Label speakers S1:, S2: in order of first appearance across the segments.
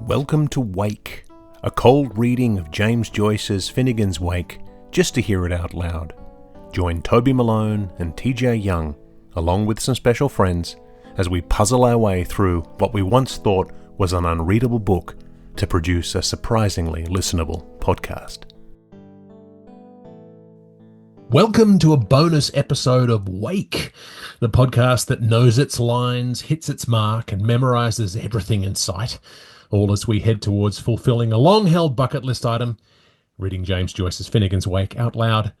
S1: Welcome to Wake, a cold reading of James Joyce's Finnegans Wake, just to hear it out loud. Join Toby Malone and TJ Young, along with some special friends, as we puzzle our way through what we once thought was an unreadable book to produce a surprisingly listenable podcast. Welcome to a bonus episode of Wake, the podcast that knows its lines, hits its mark, and memorizes everything in sight, all as we head towards fulfilling a long-held bucket list item, reading James Joyce's Finnegans Wake out loud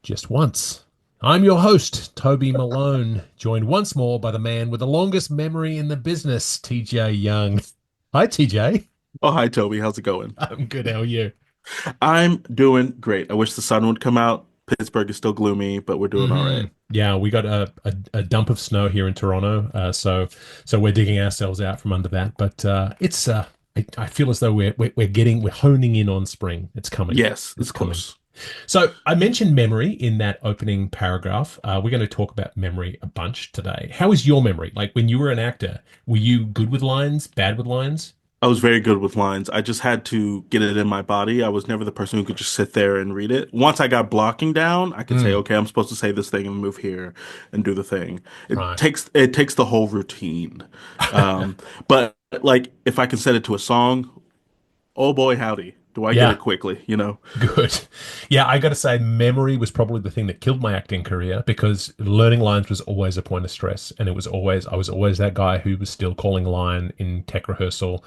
S1: just once. I'm your host, Toby Malone, joined once more by the man with the longest memory in the business, TJ Young. Hi, TJ.
S2: Oh, hi, Toby. How's it going?
S1: I'm good. How are you?
S2: I'm doing great. I wish the sun would come out. Pittsburgh is still gloomy, but we're doing all right.
S1: Yeah, we got a dump of snow here in Toronto, so we're digging ourselves out from under that. But I feel as though we're honing in on spring. It's coming.
S2: Yes, it's
S1: coming.
S2: close.
S1: So I mentioned memory in that opening paragraph. We're going to talk about memory a bunch today. How is your memory? Like when you were an actor, were you good with lines, bad with lines?
S2: I was very good with lines. I just had to get it in my body. I was never the person who could just sit there and read it. Once I got blocking down, I could say, okay, I'm supposed to say this thing and move here and do the thing. It
S1: Right.
S2: takes the whole routine. But like if I can set it to a song, oh boy, howdy. Do I get
S1: Yeah.
S2: it quickly, you know?
S1: Good. Yeah, I got to say, memory was probably the thing that killed my acting career because learning lines was always a point of stress, and I was always that guy who was still calling line in tech rehearsal.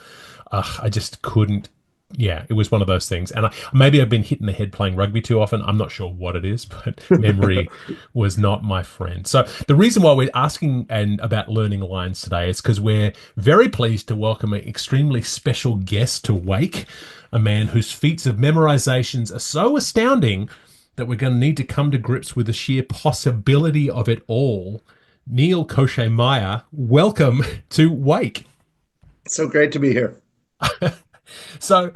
S1: I just couldn't. Yeah, it was one of those things, and maybe I've been hit in the head playing rugby too often. I'm not sure what it is, but memory was not my friend. So the reason why we're asking and about learning lines today is because we're very pleased to welcome an extremely special guest to Wake, a man whose feats of memorizations are so astounding that we're going to need to come to grips with the sheer possibility of it all. Neal Kosaly-Meyer, welcome to Wake.
S3: So great to be here.
S1: So,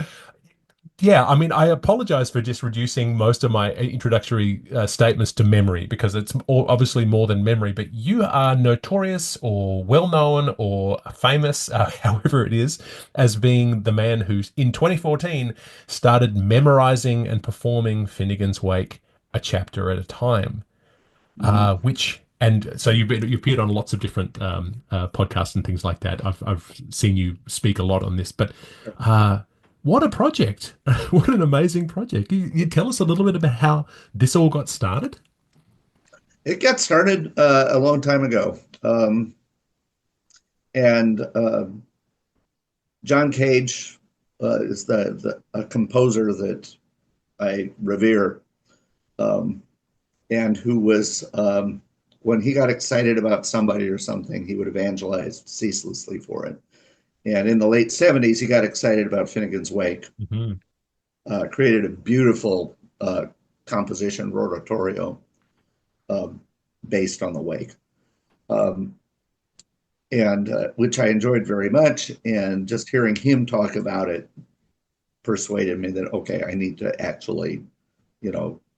S1: yeah, I mean, I apologize for just reducing most of my introductory statements to memory because it's obviously more than memory, but you are notorious or well-known or famous, however it is, as being the man who, in 2014, started memorizing and performing Finnegans Wake a chapter at a time, And so you've appeared on lots of different podcasts and things like that. I've seen you speak a lot on this, but what a project! What an amazing project! You tell us a little bit about how this all got started?
S3: It got started a long time ago. And John Cage is a composer that I revere, and who was, when he got excited about somebody or something, he would evangelize ceaselessly for it. And in the late 70s, he got excited about Finnegans Wake, created a beautiful composition, oratorio, based on the Wake, and which I enjoyed very much. And just hearing him talk about it persuaded me that, okay, I need to actually,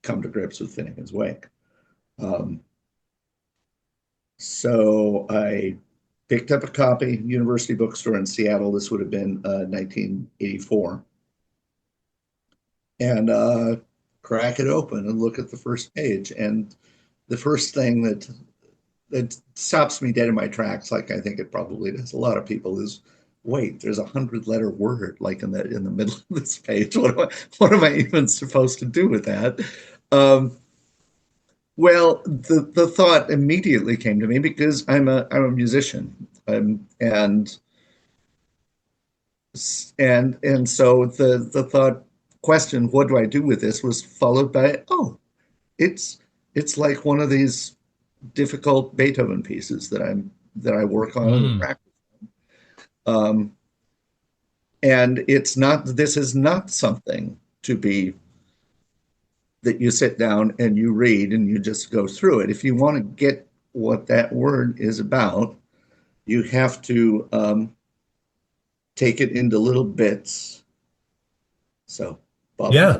S3: come to grips with Finnegans Wake. So I picked up a copy, University Bookstore in Seattle. This would have been 1984. And crack it open and look at the first page. And the first thing that stops me dead in my tracks, like I think it probably does a lot of people, is, wait, there's 100-letter word like in the middle of this page. What am I even supposed to do with that? Well, the thought immediately came to me because I'm a musician, and so the thought question, what do I do with this, was followed by, oh, it's like one of these difficult Beethoven pieces that I work on and practice. And this is not something to be that you sit down and you read and you just go through it. If you want to get what that word is about, you have to take it into little bits. So,
S1: Yeah.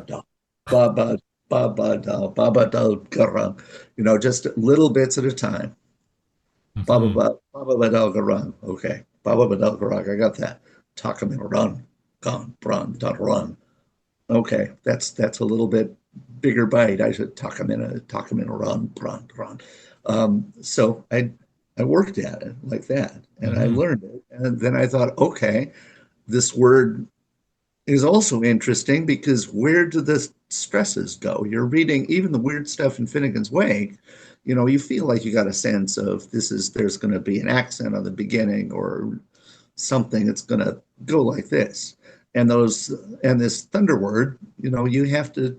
S3: Baba da, Baba da, just little bits at a time. Baba da, Garang. Okay. Baba da, Garang. I got that. Talk 'em and run. gone, run. Okay, that's a little bit bigger bite. I should tuck him in a run. So I worked at it like that, and I
S1: Hmm.
S3: learned it. And then I thought, okay, this word is also interesting because where do the stresses go? You're reading even the weird stuff in Finnegans Wake, you feel like you got a sense of there's going to be an accent on the beginning or something that's going to go like this. And this thunder word, you have to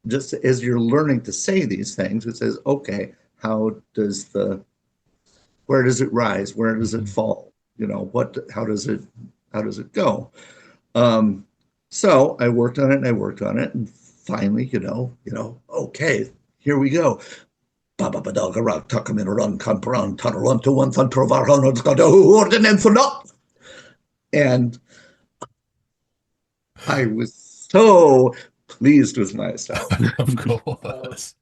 S3: just as you're learning to say these things, it says, okay, where does it rise? Where does it
S1: Hmm.
S3: fall? How does it go? Um, so I worked on it and I worked on it, and finally, okay, here we go. Baba badaga rak takamin run kamperan tanaran to one thun provaron ordinance. And I was so pleased with myself.
S1: Of
S3: Uh,
S1: course.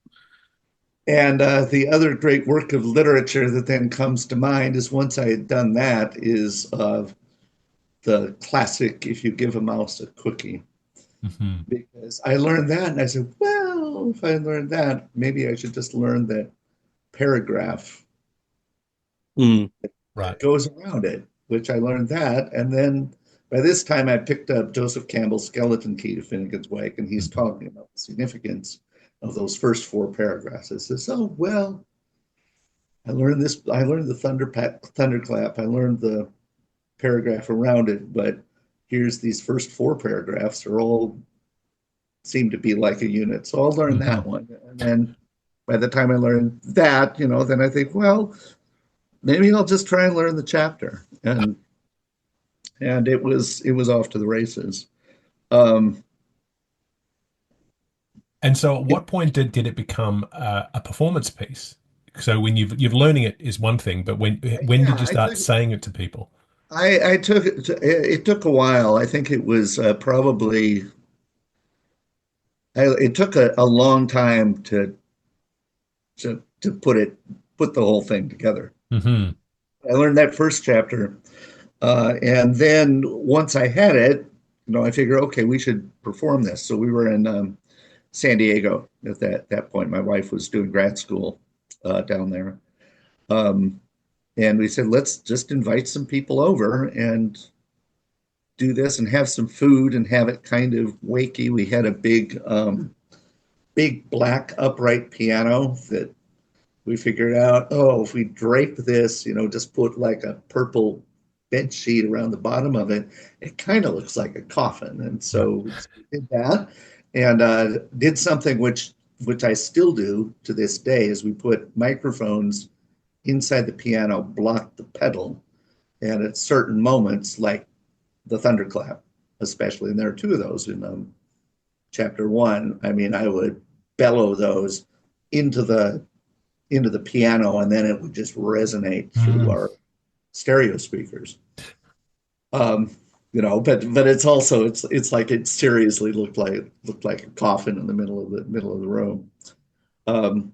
S3: and the other great work of literature that then comes to mind is once I had done that is the classic "If you give a mouse a cookie,"
S1: Hmm.
S3: because I learned that and I said, well, if I learned that, maybe I should just learn that paragraph
S2: Mm.
S1: Right.
S3: goes around it, which I learned that. And then by this time, I picked up Joseph Campbell's Skeleton Key to Finnegans Wake, and he's
S1: Mhm.
S3: talking about the significance of those first four paragraphs. I says, oh, well, I learned this. I learned the thunderclap. I learned the paragraph around it, but here's these first four paragraphs are all seem to be like a unit. So I'll learn
S1: Hmm.
S3: that one. And then by the time I learn that, then I think, well, maybe I'll just try and learn the chapter. And it was off to the races. Um,
S1: And so at
S3: it,
S1: what point did it become a performance piece? So when you've learning it is one thing, but when
S3: yeah,
S1: did you start saying it to people?
S3: I took it. It took a while. I think it was probably. It took a long time to put the whole thing together.
S1: Hmm.
S3: I learned that first chapter, and then once I had it, I figured, okay, we should perform this. So we were in San Diego at that point. My wife was doing grad school down there, um, and we said, let's just invite some people over and do this and have some food and have it kind of wakey. We had a big black upright piano that we figured out, oh, if we drape this, just put like a purple bed sheet around the bottom of it, it kind of looks like a coffin. And
S1: Yeah.
S3: so we did that and did something which I still do to this day is we put microphones inside the piano, block the pedal, and at certain moments, like the thunderclap, especially, and there are two of those in chapter one. I mean, I would bellow those into the piano, and then it would just resonate through
S1: Mm.
S3: our stereo speakers. Um, but it's also it's like it seriously looked like a coffin in the middle of the room. Um,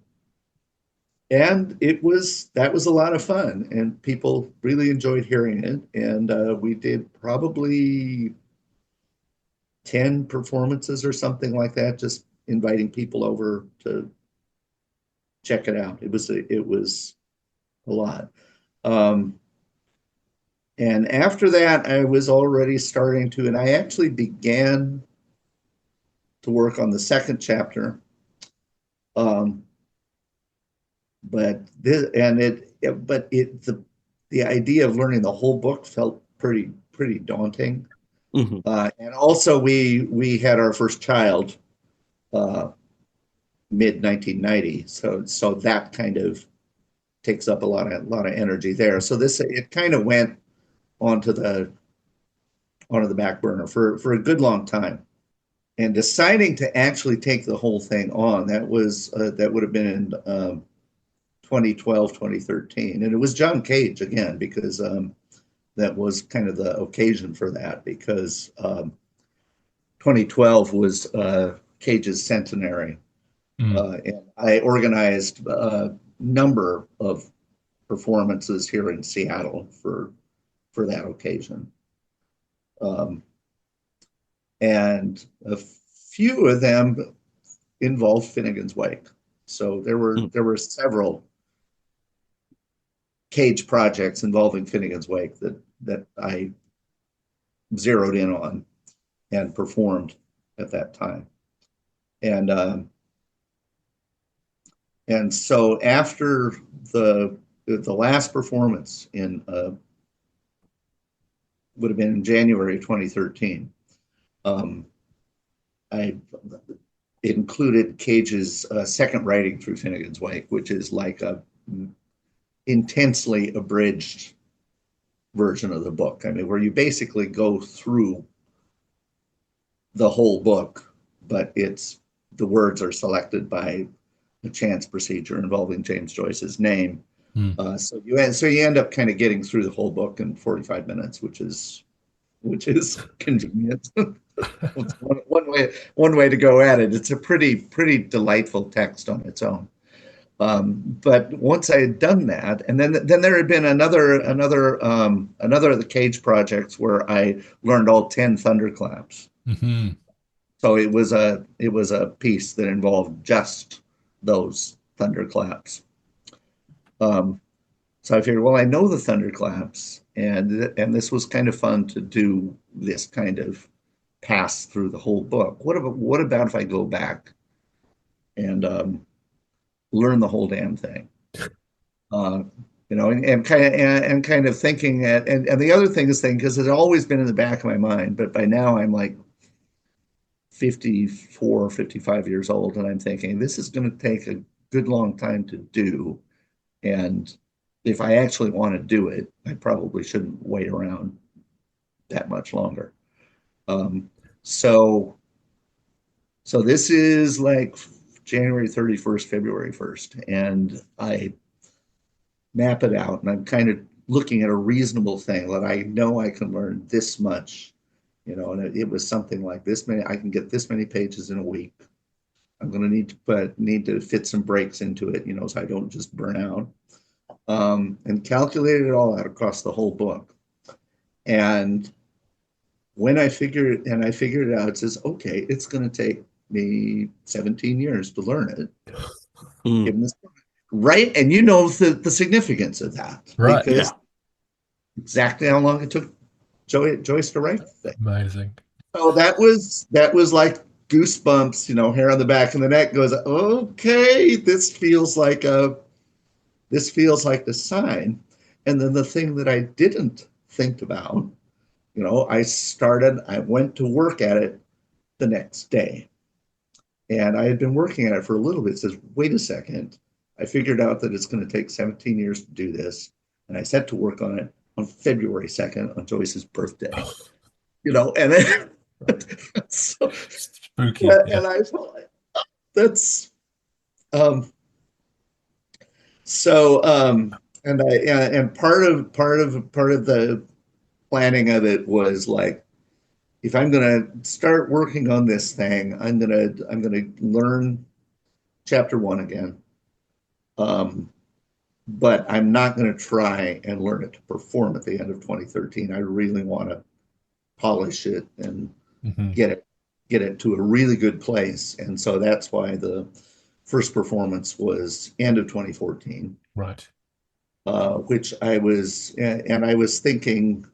S3: and that was a lot of fun, and people really enjoyed hearing it. And we did probably 10 performances or something like that, just inviting people over to check it out. It was a lot. Um, And after that, I was already starting to, and I actually began to work on the second chapter. Um, but this, and but the idea of learning the whole book felt pretty daunting.
S2: Hmm.
S3: And also, we had our first child uh, mid 1990, so that kind of takes up a lot of energy there. So it kind of went onto the onto the back burner for a good long time. And deciding to actually take the whole thing on, that would have been in 2012, 2013. And it was John Cage again, because that was kind of the occasion for that, because 2012 was Cage's centenary.
S1: Mm.
S3: And I organized a number of performances here in Seattle for that occasion. Um, and a few of them involved Finnegans Wake. So there were several cage projects involving Finnegans Wake that I zeroed in on and performed at that time. And and so after the last performance in would have been in January 2013, I included Cage's second writing through Finnegans Wake, which is like a intensely abridged version of the book. I mean, where you basically go through the whole book, but the words are selected by a chance procedure involving James Joyce's name. So you end up kind of getting through the whole book in 45 minutes, which is convenient. It's one way to go at it. It's a pretty delightful text on its own. But once I had done that, and then there had been another of the Cage projects where I learned all 10 thunderclaps.
S1: Mm-hmm.
S3: So it was a piece that involved just those thunderclaps. So I figured, well, I know the thunderclaps, and this was kind of fun to do this kind of pass through the whole book. What about if I go back and learn the whole damn thing? And kind of thinking that, and the other thing is because it's always been in the back of my mind, but by now I'm like 54, 55 years old, and I'm thinking this is going to take a good long time to do. And if I actually want to do it, I probably shouldn't wait around that much longer. So this is like January 31st, February 1st, and I map it out, and I'm kind of looking at a reasonable thing that I know I can learn this much, and it was something like this many. I can get this many pages in a week. I'm going to need to fit some breaks into it, so I don't just burn out. And calculated it all out across the whole book. And when I figured it out, it says, okay, it's going to take me 17 years to learn it.
S2: Mm.
S3: Right. And the significance of that.
S1: Right.
S3: Because exactly how long it took Joyce to write the thing.
S1: Amazing.
S3: So that was like goosebumps, hair on the back of the neck goes, okay, this feels like the sign. And then the thing that I didn't think about, I went to work at it the next day. And I had been working at it for a little bit. It says, wait a second. I figured out that it's going to take 17 years to do this. And I set to work on it on February 2nd, on Joyce's birthday. And then so,
S1: spooky.
S3: And I felt like, that's and part of the planning of it was like, if I'm going to start working on this thing, I'm going to learn chapter 1 again. But I'm not going to try and learn it to perform at the end of 2013. I really want to polish it and get it to a really good place. And so that's why the first performance was end of 2014.
S1: Right.
S3: Which I was thinking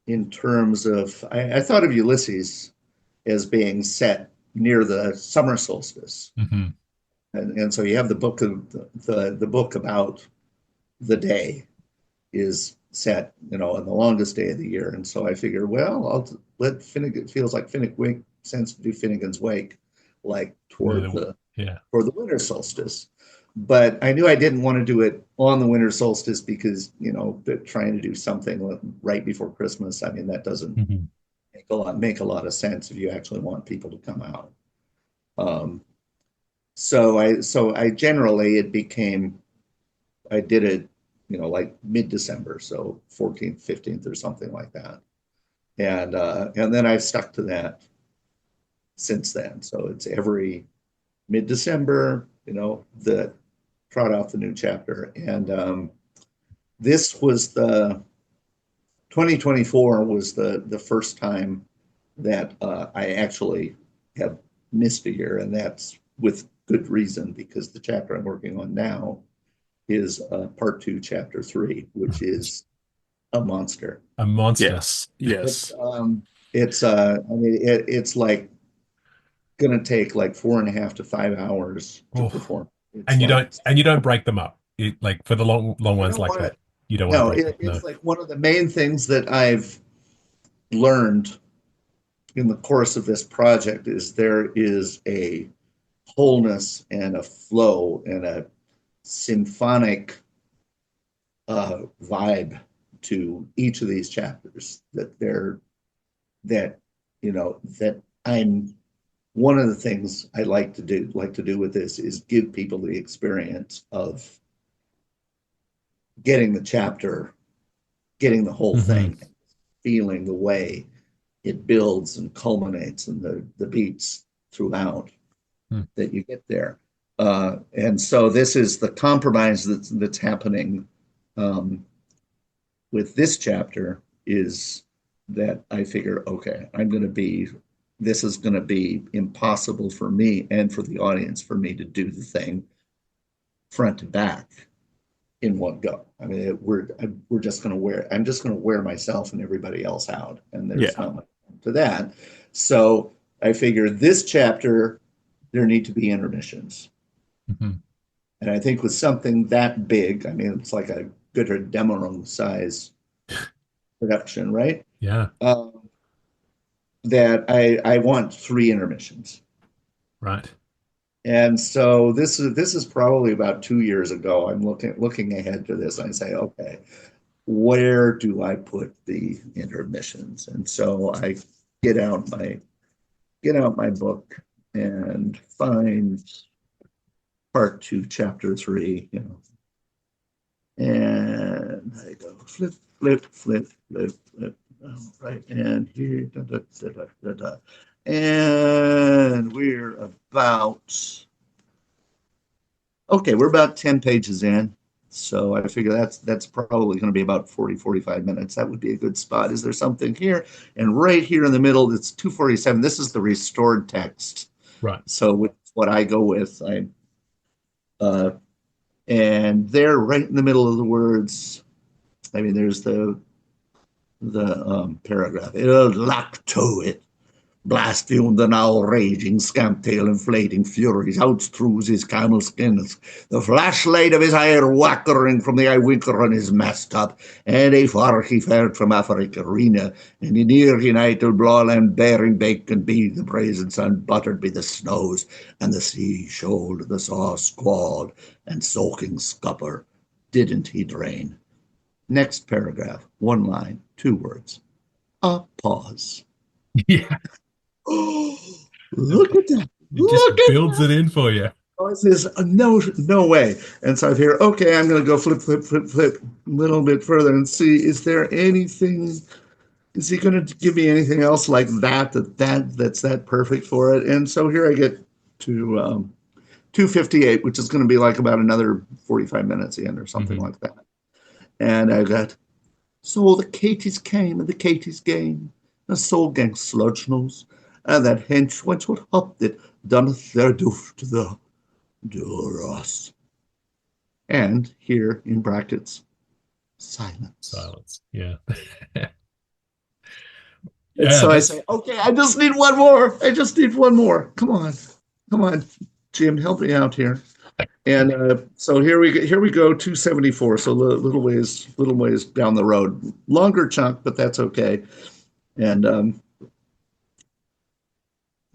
S3: in terms of, I thought of Ulysses as being set near the summer solstice.
S1: Mm-hmm.
S3: And so you have the book about the day is set, on the longest day of the year. And so I figured, well, I'll let Finnegan, feels like Finnegan Wake, sense to do Finnegans Wake, like toward the winter solstice. But I knew I didn't want to do it on the winter solstice because, trying to do something right before Christmas, I mean, that doesn't make a lot of sense if you actually want people to come out. So I generally, I did it, like mid-December, so 14th, 15th or something like that. And then I've stuck to that since then. So it's every mid-December, that trot out the new chapter. And this was 2024 was the first time that I actually have missed a year, and that's with good reason because the chapter I'm working on now is part two, chapter three, which is a monster.
S1: A monster.
S2: Yes.
S3: It's
S2: Yes.
S3: I mean it's like gonna take like 4.5 to 5 hours to
S1: Oh,
S3: perform. It's like
S1: and you don't break them up. Like for the long
S3: I
S1: ones
S3: don't
S1: like
S3: want
S1: that,
S3: to.
S1: you don't want to
S3: No,
S1: break them. No.
S3: it's like one of the main things that I've learned in the course of this project is there is a wholeness and a flow and a symphonic vibe to each of these chapters that that I'm one of the things I like to do with this is give people the experience of getting the chapter, getting the whole
S1: Hmm.
S3: thing, feeling the way it builds and culminates and the beats throughout that you get there. And so this is the compromise that's happening um, with this chapter is that I figure, okay, this is going to be impossible for me and for the audience for me to do the thing front to back in one go. I mean, we're just going to I'm just going to wear myself and everybody else out, and there's
S2: Yeah.
S3: not much to that. So I figure this chapter there need to be intermissions,
S1: Hmm.
S3: and I think with something that big, I mean, it's like a good demo size production, right?
S1: Yeah.
S3: That I want three intermissions.
S1: Right.
S3: And so this is probably about 2 years ago. I'm looking ahead to this. I say, okay, where do I put the intermissions? And so I get out my get out my book and find part two, chapter three, and I go flip, flip, flip, flip, flip. Right, and here, da, da, da, da, da, da. And we're about 10 pages in. So I figure that's probably going to be about 40, 45 minutes. That would be a good spot. Is there something here? And right here in the middle, it's 247. This is the restored text.
S1: Right.
S3: So with what I go with, uh, and there, right in the middle of the words, I mean, there's the paragraph. It'll lock to it. Blasphemed the now raging scamp-tail inflating furies, outstrues his camel skins, the flashlight of his eye wackering from the eye winker on his masttop, and a far he fared from Afric arena, and in near he night till blawland bearing bacon be the brazen sun buttered be the snows, and the sea shoaled the saw squalled, and soaking scupper didn't he drain. Next paragraph, one line, two words. A pause.
S1: Yeah.
S3: Oh, look at that.
S1: It just
S3: Look at
S1: builds
S3: that.
S1: it in for you.
S3: Oh, it says, no way. And so I figure, okay, I'm going to go flip, flip, flip, flip a little bit further and see, is he going to give me anything else like that's that perfect for it? And so here I get to 258, which is going to be like about another 45 minutes in or something
S1: Hmm.
S3: like that. And I got, so the Katies came and the Katies game, and so gang sludge nose, and that hench went what hopped it, donneth their doof to the Duros. And here in brackets, silence.
S1: Silence. Yeah.
S3: And
S1: Yeah.
S3: so I
S1: That's
S3: say, okay, I just need one more. I just need one more. Come on, Jim, help me out here. And so here we go, 274. So little ways down the road, longer chunk, but that's okay. And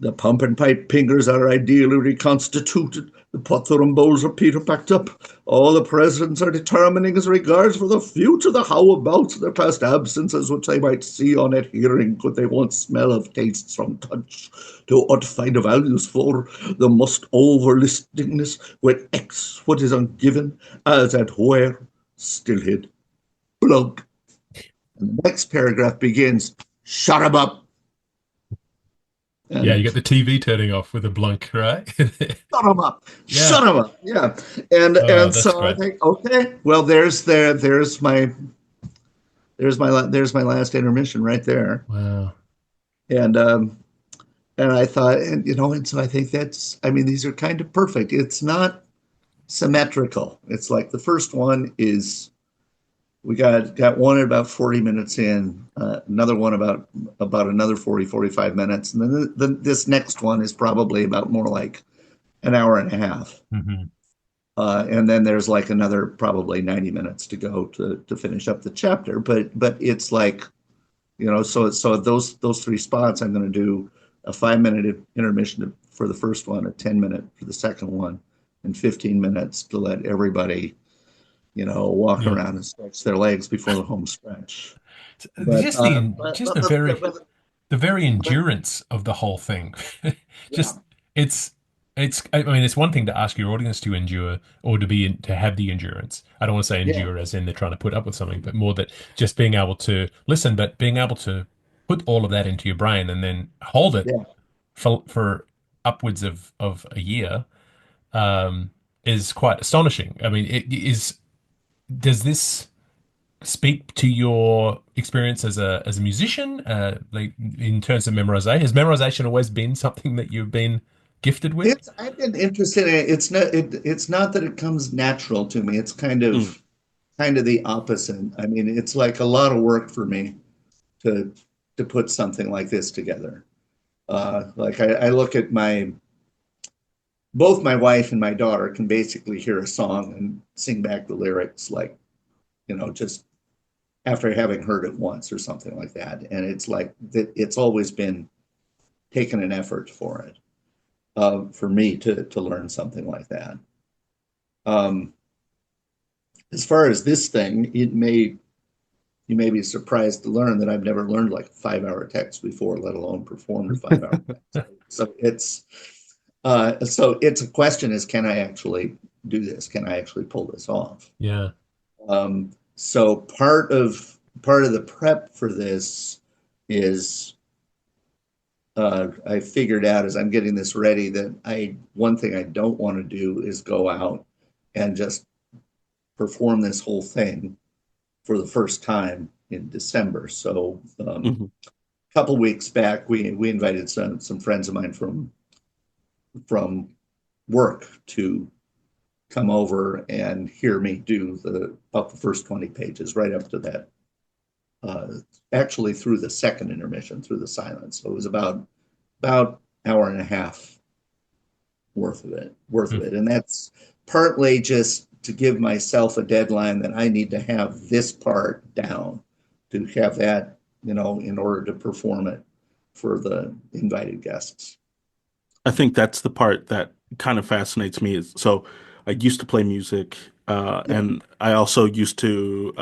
S3: the pump and pipe pingers are ideally reconstituted. The potter and bowls are Peter packed up. All the presidents are determining as regards for the future the how-abouts of their past absences, which they might see on it hearing, could they want smell of tastes from touch, to what find values for the must overlistingness when X what is ungiven, as at where still hid. Plug. And the next paragraph begins, shut 'em up.
S1: yeah. You
S3: And
S1: get the TV turning off with a blunk, right?
S3: shut them up,
S1: Yeah.
S3: shut them up. Yeah, and
S1: Oh,
S3: and
S1: that's
S3: so I
S1: great.
S3: think, okay, well, there's my last intermission right there,
S1: Wow.
S3: And and I thought, and and so I think that's, I mean, these are kind of perfect. It's not symmetrical. It's like the first one is we got one at about 40 minutes in, another one about another 40, 45 minutes, and then this next one is probably about more like an hour and a half.
S1: Hmm.
S3: And then there's like another probably 90 minutes to go to finish up the chapter. But it's like, so those three spots, I'm going to do a 5 minute intermission for the first one, a 10 minute for the second one, and 15 minutes to let everybody, walk
S1: Yeah.
S3: around and stretch their legs before the home stretch.
S1: So,
S3: But
S1: just the very endurance of the whole thing.
S3: yeah,
S1: Just it's I mean it's one thing to ask your audience to endure or to have the endurance. I don't want to say
S3: yeah,
S1: endure as in they're trying to put up with something, but more that just being able to listen, but being able to put all of that into your brain and then hold it
S3: yeah.
S1: for upwards of a year um, is quite astonishing. I mean, it is. Does this speak to your experience as a musician, like in terms of memorization? Has memorization always been something that you've been gifted with?
S3: It's I've been interested in it. It's not that it comes natural to me. It's
S2: Mm.
S3: kind of the opposite. I mean, it's like a lot of work for me to to put something like this together. Like I look at my both my wife and my daughter can basically hear a song and sing back the lyrics like, just after having heard it once or something like that. And it's like that it's always been taken an effort for it, for me to learn something like that. Um, as far as this thing, you may be surprised to learn that I've never learned like a 5 hour text before, let alone performed a 5 hour text. So it's a question is, can I actually do this? Can I actually pull this off?
S1: Yeah.
S3: So part of the prep for this is, I figured out as I'm getting this ready that one thing I don't want to do is go out and just perform this whole thing for the first time in December. So
S2: Mhm.
S3: a couple weeks back, we invited some friends of mine from work to come over and hear me do about the first 20 pages right up to that. Uh, Actually, through the second intermission, through the silence. So it was about hour and a half worth of
S1: Mm.
S3: it, and that's partly just to give myself a deadline that I need to have this part down, to have that, in order to perform it for the invited guests.
S2: I think that's the part that kind of fascinates me. Is so I used to play music,
S3: Yeah.
S2: and I also used to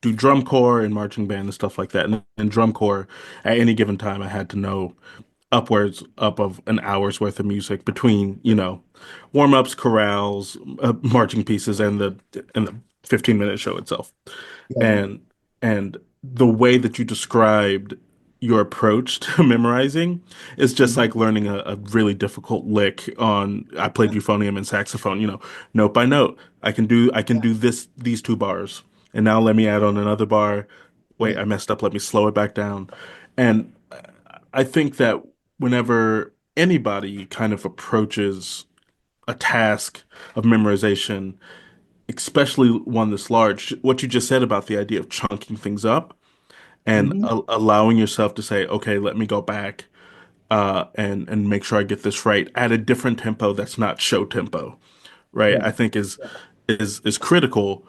S2: do drum corps and marching band and stuff like that. And drum corps, at any given time, I had to know upwards up of an hour's worth of music between, warm-ups, chorales, marching pieces, and the 15-minute show itself.
S3: Yeah.
S2: And and the way that you described your approach to memorizing is just
S3: Mhm.
S2: like learning a really difficult lick on I played
S3: Yeah.
S2: euphonium and saxophone, note by note. I can do these two bars. And now let me add on another bar. Wait,
S3: Yeah.
S2: I messed up. Let me slow it back down. And I think that whenever anybody kind of approaches a task of memorization, especially one this large, what you just said about the idea of chunking things up and
S3: Hmm.
S2: allowing yourself to say, okay, let me go back and make sure I get this right at a different tempo that's not show tempo, right?
S3: Yeah.
S2: I think is critical.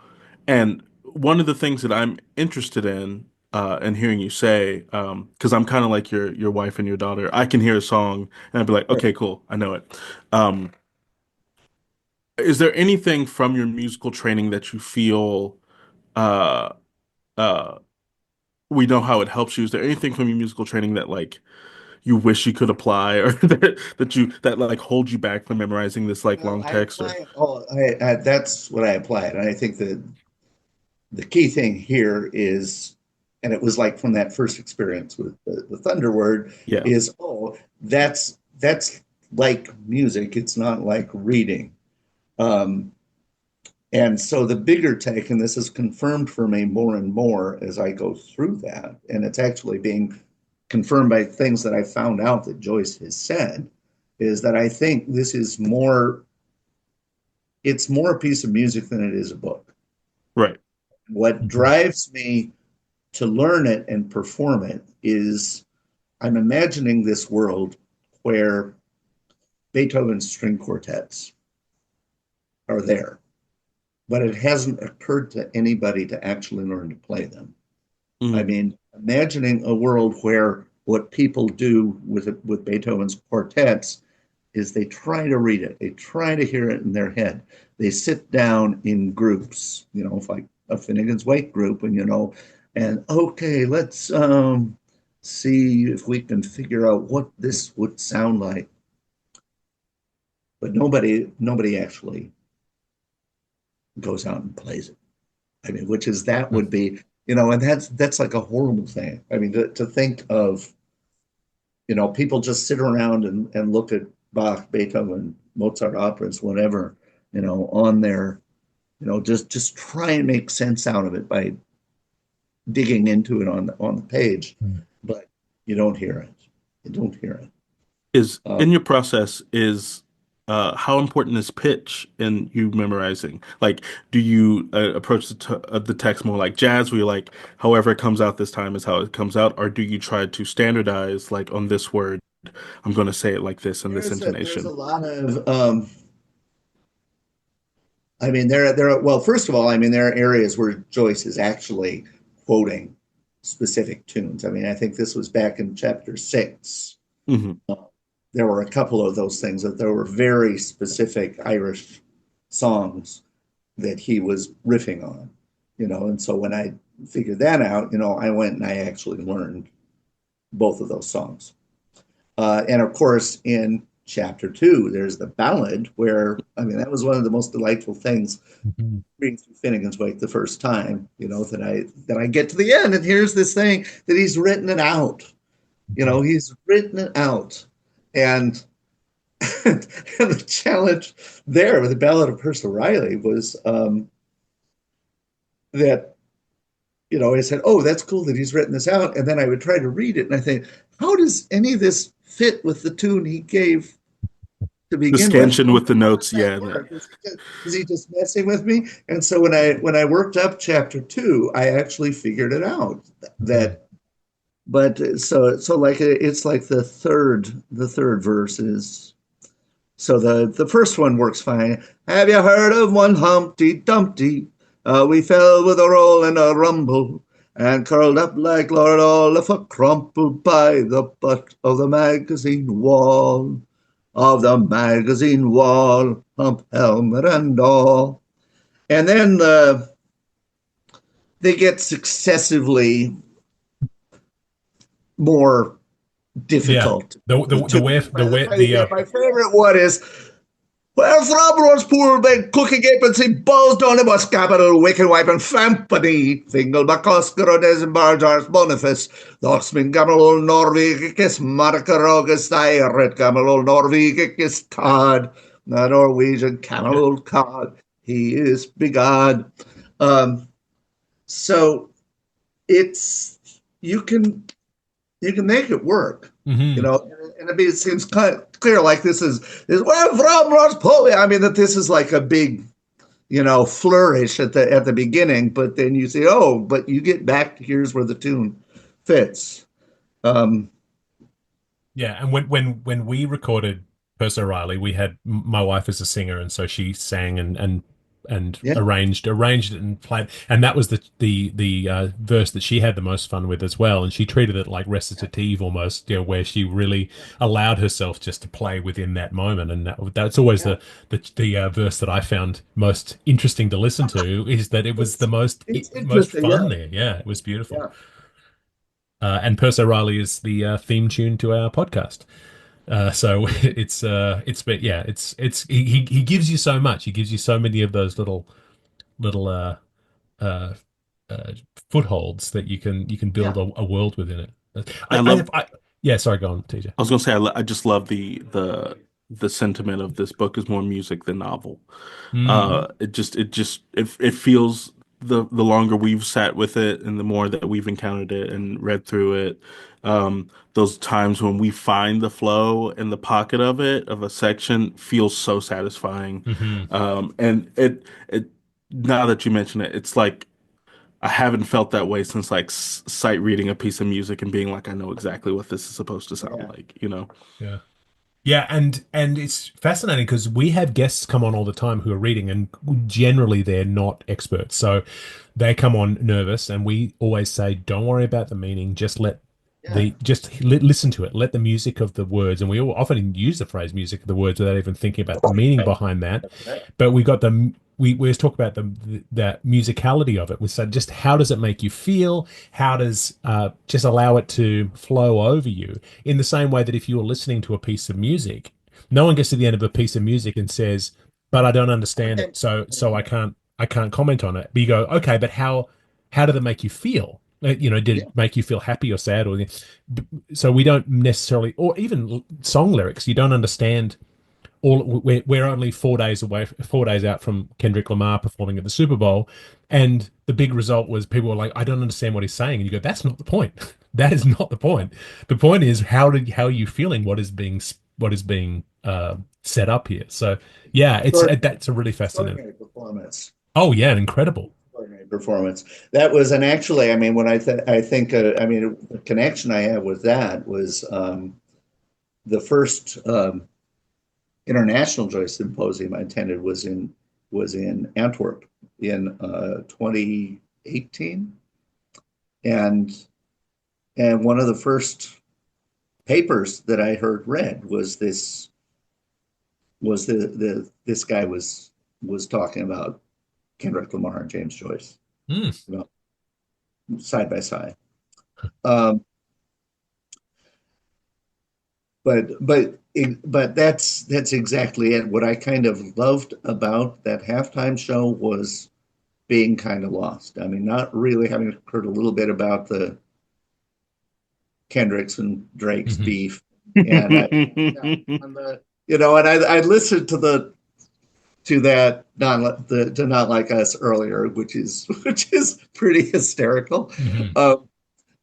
S2: And one of the things that I'm interested in and hearing you say, because I'm kind of like your wife and your daughter, I can hear a song and I'd be like,
S3: Right.
S2: okay, cool, I know it. Um, is there anything from your musical training that you feel uh, uh, we know how it helps you? Is there anything from your musical training that like you wish you could apply or that like hold you back from memorizing this like
S3: Well,
S2: long
S3: I
S2: text or
S3: apply. Oh, that's what I applied, and I think that the key thing here is, and it was like from that first experience with the Thunder word,
S2: yeah.
S3: is, oh, that's like music. It's not like reading. Um, and so the bigger take, and this is confirmed for me more and more as I go through that, and it's actually being confirmed by things that I found out that Joyce has said, is that I think this is more, it's more a piece of music than it is a book.
S2: Right.
S3: What
S1: Mhm.
S3: drives me to learn it and perform it is I'm imagining this world where Beethoven's string quartets are there, but it hasn't occurred to anybody to actually learn to play them. I
S2: Mm.
S3: mean, imagining a world where what people do with Beethoven's quartets is they try to read it, they try to hear it in their head. They sit down in groups, like a Finnegans Wake group, and okay, let's see if we can figure out what this would sound like. But nobody actually goes out and plays it. I mean, which is that would be, and that's like a horrible thing. I mean, to think of, people just sit around and look at Bach, Beethoven, Mozart operas, whatever, on their, just try and make sense out of it by digging into it on the page,
S1: Mm.
S3: but you don't hear it. You don't hear it.
S2: Is
S3: Uh,
S2: in your process is how important is pitch in you memorizing? Like, do you approach the text more like jazz, where you're like, however it comes out this time is how it comes out, or do you try to standardize, like on this word, I'm going to say it like this in this
S3: there's a
S2: intonation?
S3: lot of I mean, well, first of all, I mean, there are areas where Joyce is actually quoting specific tunes. I mean, I think this was back in chapter 6.
S2: Hmm.
S3: There were a couple of those things that there were very specific Irish songs that he was riffing on, and so when I figured that out, I went and I actually learned both of those songs. And of course, in chapter 2, there's the ballad where, I mean, that was one of the most delightful things
S1: Mhm.
S3: reading through Finnegans Wake the first time, that I get to the end and here's this thing that he's written it out.
S1: Mhm.
S3: He's written it out. And, and the challenge there with the Ballad of Percy Riley was that, I said, oh, that's cool that he's written this out. And then I would try to read it and I think, how does any of this fit with the tune he gave to
S2: The
S3: begin with?
S2: scansion with the
S3: How does
S2: notes,
S3: that
S2: yeah.
S3: work? Is he just messing with me? And so when I worked up chapter 2, I actually figured it out.
S1: Mhm.
S3: That, but so like it's like the third verse is, so the first one works fine. Have you heard of one Humpty Dumpty? We fell with a roll and a rumble and curled up like Lord Oliver Crumple by the butt of the magazine wall, hump helmet and all. And then they get successively more
S1: Yeah.
S3: difficult
S1: The
S3: to
S1: way the way the
S3: my favorite one is where Throbber's poor big cooking apron see balls down in was capital wicked wipe and fampany fingal bacoscaro desembarge ars boniface doxmin gamal norvegicus marcarogus red gamal norvegicus cod the Norwegian camel cod he is bigod. um so it's you can make it work,
S1: Mhm.
S3: and I mean, it seems kind of clear, like this where from Ross Polly. I mean, that this is like a big, flourish at the beginning, but then you say, oh, but you get back to here's where the tune fits. Um,
S1: Yeah, and when we recorded Percy O'Reilly, we had my wife as a singer, and so she sang and
S3: yeah,
S1: arranged it and played, and that was the verse that she had the most fun with as well, and she treated it like recitative almost, where she really allowed herself just to play within that moment, and that's always
S3: yeah,
S1: the verse that I found most interesting to listen to, is that it was the
S3: it's
S1: most
S3: interesting.
S1: fun
S3: Yeah,
S1: there. Yeah, it was beautiful.
S3: yeah,
S1: And Percy O'Reilly is the theme tune to our podcast. So it's but yeah, it's he gives you so much. He gives you so many of those little uh, uh, footholds that you can build
S3: yeah,
S1: a world within it.
S2: I
S1: I
S2: love.
S1: have yeah. Sorry, go on, TJ.
S2: I was gonna say I just love the sentiment of this book is more music than novel.
S1: Mm.
S2: It feels the longer we've sat with it and the more that we've encountered it and read through it, those times when we find the flow and the pocket of it of a section feels so satisfying.
S1: Hmm.
S2: And it now that you mention it, it's like I haven't felt that way since like sight reading a piece of music and being like, I know exactly what this is supposed to sound
S3: Yeah.
S2: like, you know?
S1: Yeah. Yeah, and it's fascinating because we have guests come on all the time who are reading, and generally they're not experts. So they come on nervous, and we always say, "Don't worry about the meaning. Just let
S3: Yeah.
S1: listen to it. Let the music of the words." And we all often use the phrase "music of the words" without even thinking about the meaning behind that. But we got the we always talk about the musicality of it. We said, just how does it make you feel? How does just allow it to flow over you? In the same way that if you were listening to a piece of music, no one gets to the end of a piece of music and says, "But I don't understand it, so I can't comment on it." But you go, "Okay, but how did it make you feel? Did
S3: Yeah.
S1: it make you feel happy or sad?" Or so we don't necessarily, or even song lyrics, you don't understand. We're only 4 days away, 4 days out from Kendrick Lamar performing at the Super Bowl, and the big result was people were like, "I don't understand what he's saying," and you go, "That's not the point. That is not the point. The point is how are you feeling? What is being set up here?" So yeah, that's a really fascinating.
S3: Extraordinary performance.
S1: Oh yeah, incredible.
S3: Extraordinary performance. That was, and actually, I mean, when I think, I mean, the connection I have with that was the first international Joyce symposium I attended was in Antwerp in 2018, and one of the first papers that I heard read was this guy was talking about Kendrick Lamar and James Joyce,
S1: Mm,
S3: you know, side by side. Um, but that's exactly it. What I kind of loved about that halftime show was being kind of lost. I mean, not really having heard a little bit about the Kendricks and Drake's
S1: hmm.
S3: beef, and on the and I listened to that to Not Like Us earlier, which is pretty hysterical,
S1: Hmm.
S3: um,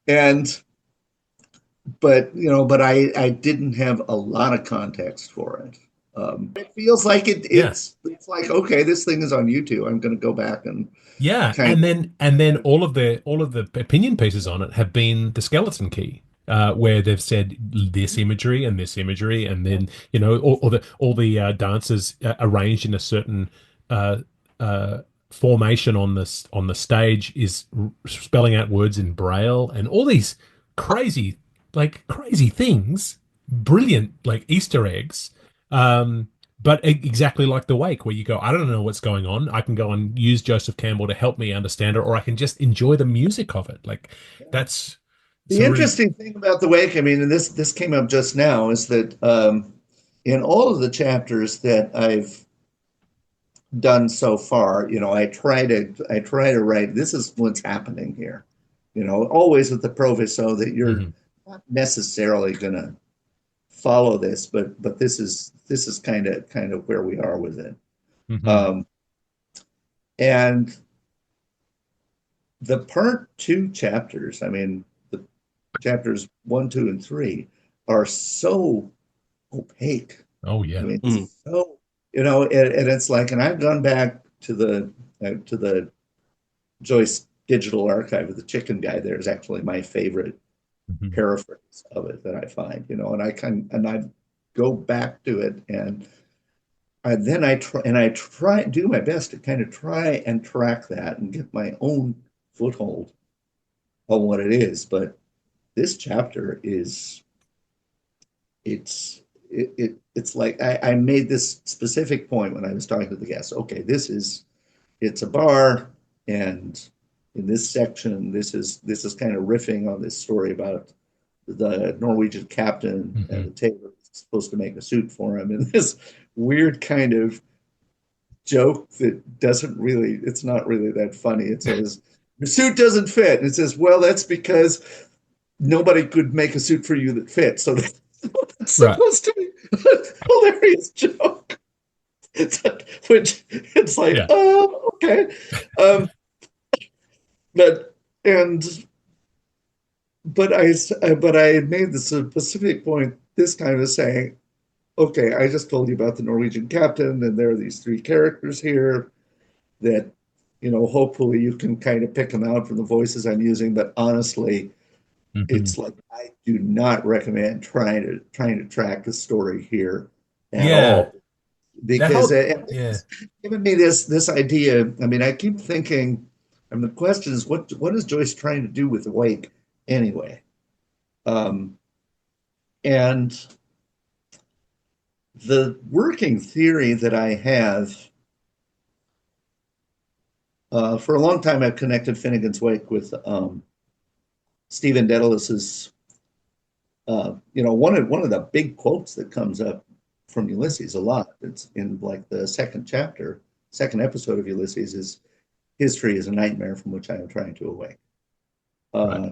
S3: and but I didn't have a lot of context for it. It feels like
S1: Yeah.
S3: it's like, okay, this thing is on YouTube. I'm going to go back and
S1: Yeah,
S3: kind
S1: and then all of the opinion pieces on it have been the skeleton key, where they've said this imagery, and then all the dancers arranged in a certain uh, uh, formation on the stage is spelling out words in braille, and all these crazy crazy things, brilliant like Easter eggs. But exactly like the wake, where you go, I don't know what's going on. I can go and use Joseph Campbell to help me understand it, or I can just enjoy the music of it. Like that's
S3: the
S1: some really.
S3: interesting thing about the wake, I mean, and this came up just now, is that in all of the chapters that I've done so far, I try to write, this is what's happening here. Always with the proviso that you're
S1: Mhm,
S3: not necessarily going to follow this, but this is kind of where we are with it.
S1: mhm.
S3: Um, and the part two chapters, I mean, the chapters one, two, and three are so opaque.
S1: Oh
S3: I
S1: yeah.
S3: mean,
S2: Mm.
S3: so and it's like, and I've gone back to the Joyce Digital Archive of the Chicken Guy. There's actually my favorite
S1: Mhm.
S3: paraphrase of it that I find, and I go back to it, and then I try do my best to kind of try and track that and get my own foothold on what it is. But this chapter is it's like I made this specific point when I was talking to the guests. Okay, it's a bar, and in this section, this is kind of riffing on this story about the Norwegian captain and
S1: Mhm.
S3: the tailor is supposed to make a suit for him, and this weird kind of joke that doesn't really, it's not really that funny. It says, the suit doesn't fit. And it says, well, that's because nobody could make a suit for you that fits. So that's
S1: Right.
S3: supposed to be a hilarious joke. Which it's like,
S1: Yeah.
S3: oh, okay. Um, but and but I made the specific point this time of saying, okay, I just told you about the Norwegian captain, and there are these three characters here that, hopefully you can kind of pick them out from the voices I'm using. But honestly,
S1: Hmm.
S3: it's like I do not recommend trying to track the story here at
S1: Yeah.
S3: all
S1: That
S3: because
S1: whole, yeah.
S3: it's given me this idea. I mean, I keep thinking, and the question is, what is Joyce trying to do with the wake anyway? Um, and the working theory that I have, for a long time, I've connected Finnegans Wake with Stephen Dedalus's. One of the big quotes that comes up from Ulysses a lot. It's in like the second chapter, second episode of Ulysses is history is a nightmare from which I am trying to awake.
S1: Right.
S3: Uh,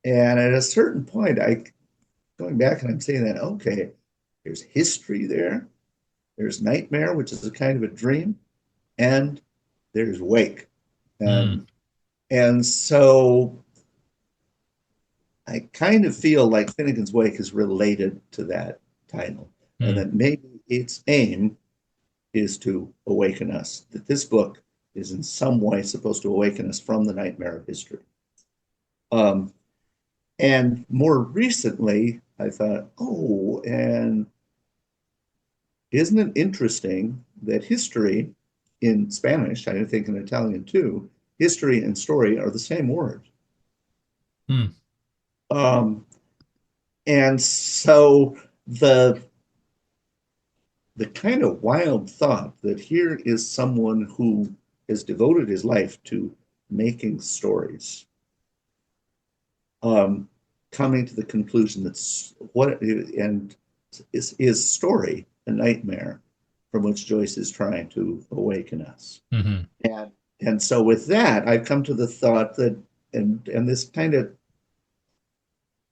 S3: and at a certain point, I going back and I'm saying that okay, there's history there, there's nightmare, which is a kind of a dream, and there's wake,
S1: Mm,
S3: and and so I kind of feel like Finnegan's Wake is related to that title, and
S1: mm,
S3: that maybe its aim is to awaken us. That this book is in some way supposed to awaken us from the nightmare of history. Um, and more recently, I thought, oh, and isn't it interesting that history in Spanish, I think in Italian too, history and story are the same word.
S1: mm,
S3: Um, and so the the kind of wild thought that here is someone who has devoted his life to making stories, um, coming to the conclusion that's what and is story a nightmare from which Joyce is trying to awaken us.
S1: hmm.
S3: And so with that, I've come to the thought that and this kind of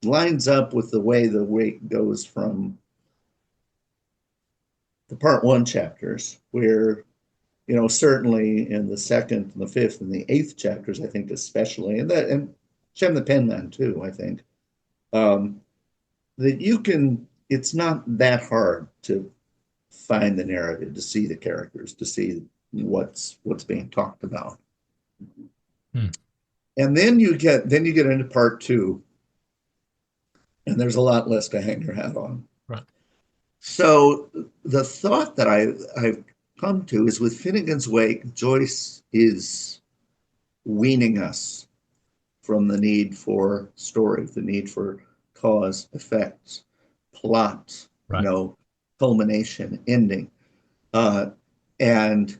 S3: lines up with the way the wake goes from the part one chapters, where certainly in the second and the fifth and the eighth chapters, I think especially, and Shem the Penman too, I think, um, that it's not that hard to find the narrative, to see the characters, to see what's being talked about.
S1: Mm,
S3: And then you get into part two, and there's a lot less to hang your hat on.
S1: right.
S3: So the thought that I've come to is with Finnegan's Wake, Joyce is weaning us from the need for story, the need for cause, effects, plot,
S1: Right.
S3: culmination, ending, uh, and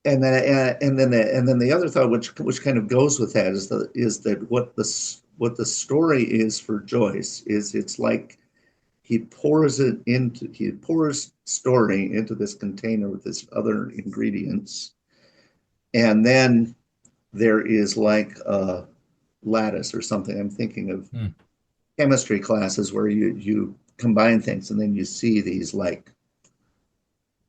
S3: and then the other thought, which kind of goes with that, is that what the story is for Joyce is it's like he pours story into this container with this other ingredients, and then there is like a lattice or something. I'm thinking of
S1: Mm,
S3: chemistry classes where you combine things and then you see these like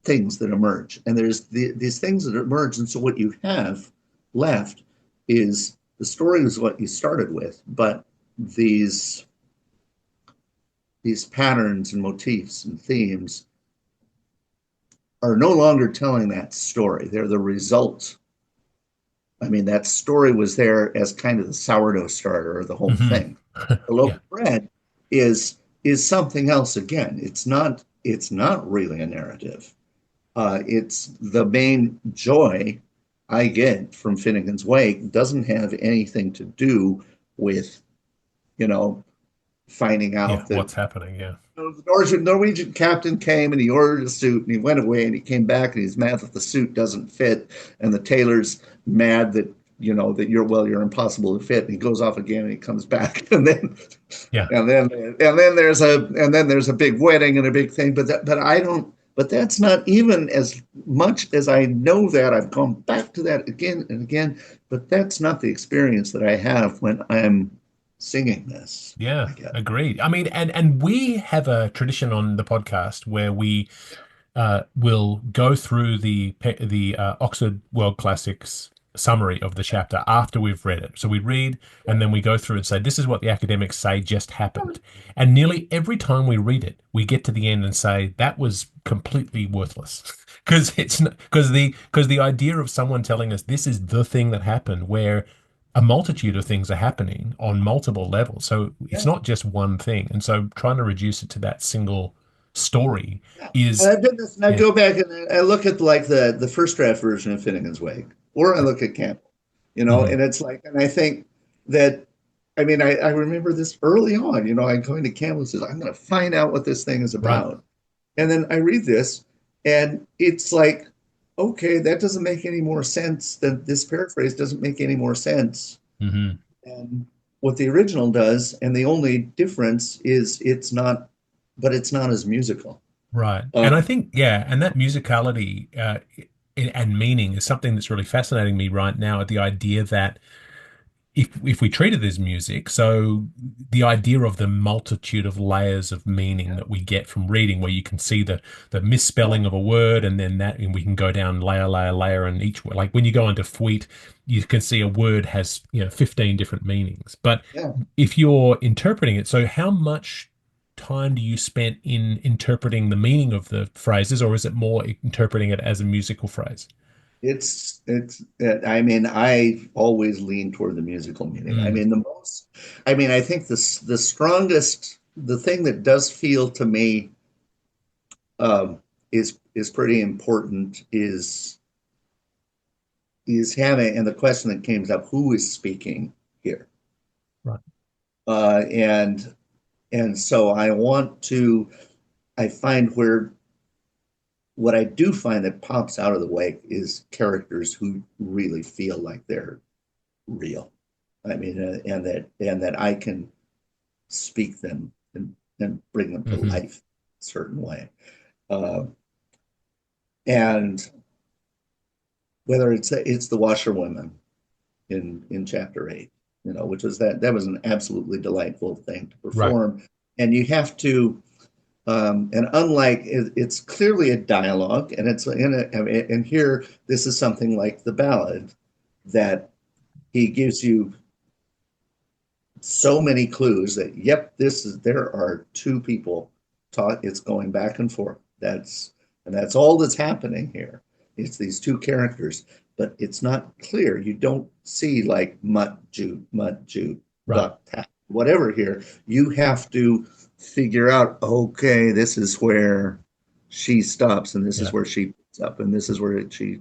S3: things that emerge, and there's these things that emerge, and so what you have left is the story is what you started with, but these these patterns and motifs and themes are no longer telling that story. They're the result. I mean, that story was there as kind of the sourdough starter or the whole
S1: hmm.
S3: thing. The loaf
S1: Yeah.
S3: of bread is is something else again. It's not really a narrative. It's the main joy I get from Finnegan's Wake doesn't have anything to do with, you know, finding
S1: Yeah.
S3: out that
S1: What's happening? Yeah.
S3: the Norwegian captain came and he ordered a suit and he went away and he came back and he's mad that the suit doesn't fit and the tailor's mad that you're impossible to fit and he goes off again and he comes back and then
S1: Yeah.
S3: and then there's a big wedding and a big thing, but that's not even as much as I know that I've gone back to that again and again, but that's not the experience that I have when I'm singing this,
S1: Yeah.
S3: I guess.
S1: Agreed. I mean, and we have a tradition on the podcast where we will go through the Oxford World Classics summary of the chapter after we've read it. So we read and then we go through and say, this is what the academics say just happened. And nearly every time we read it, we get to the end and say, that was completely worthless. Because the idea of someone telling us this is the thing that happened, where a multitude of things are happening on multiple levels. So it's
S3: Yeah.
S1: not just one thing. And so trying to reduce it to that single story
S3: Yeah. And
S1: is,
S3: I've done this, and I
S1: yeah,
S3: go back and I look at like the first draft version of Finnegans Wake, or I look at Campbell,
S1: mhm,
S3: and it's like, and I think that, I mean, I remember this early on, I'm going to Campbell and says, I'm going to find out what this thing is
S1: right.
S3: about. And then I read this, and it's like, okay, that doesn't make any more sense. That this paraphrase doesn't make any more sense
S1: Hmm.
S3: than what the original does. And the only difference is it's not as musical.
S1: Right. And I
S3: Um,
S1: think, yeah, and that musicality and meaning is something that's really fascinating me right now. The idea that if we treat it as music, so the idea of the multitude of layers of meaning
S3: yeah,
S1: that we get from reading, where you can see the
S3: yeah,
S1: misspelling of a word, and then that, and we can go down layer, layer, layer, and each word, like when you go into Fleet, you can see a word has 15 different meanings. But
S3: yeah.
S1: if you're interpreting it, so how much time do you spend in interpreting the meaning of the phrases, or is it more interpreting it as a musical phrase?
S3: I mean, I always lean toward the musical meaning. I
S1: Mm,
S3: mean, I think the strongest, the thing that does feel to me is pretty important is having, and the question that comes up, who is speaking here?
S1: right.
S3: Uh, and and so I find where what I do find that pops out of the wake is characters who really feel like they're real. I mean, and that I can speak them and bring them to
S1: Hmm.
S3: life a certain way. Uh, and whether it's the washerwomen in chapter 8, which was that was an absolutely delightful thing to
S1: Right.
S3: perform. And you have to, and unlike it's clearly a dialogue, and it's in a, and here this is something like the ballad that he gives you so many clues that yep, there are two people taught. It's going back and forth. That's all that's happening here. It's these two characters, but it's not clear. You don't see like mutt jute,
S1: Right.
S3: duck, tap, whatever here. You have to figure out, okay, this is where she stops, and this is
S1: Yeah.
S3: where she picks up, and this is where she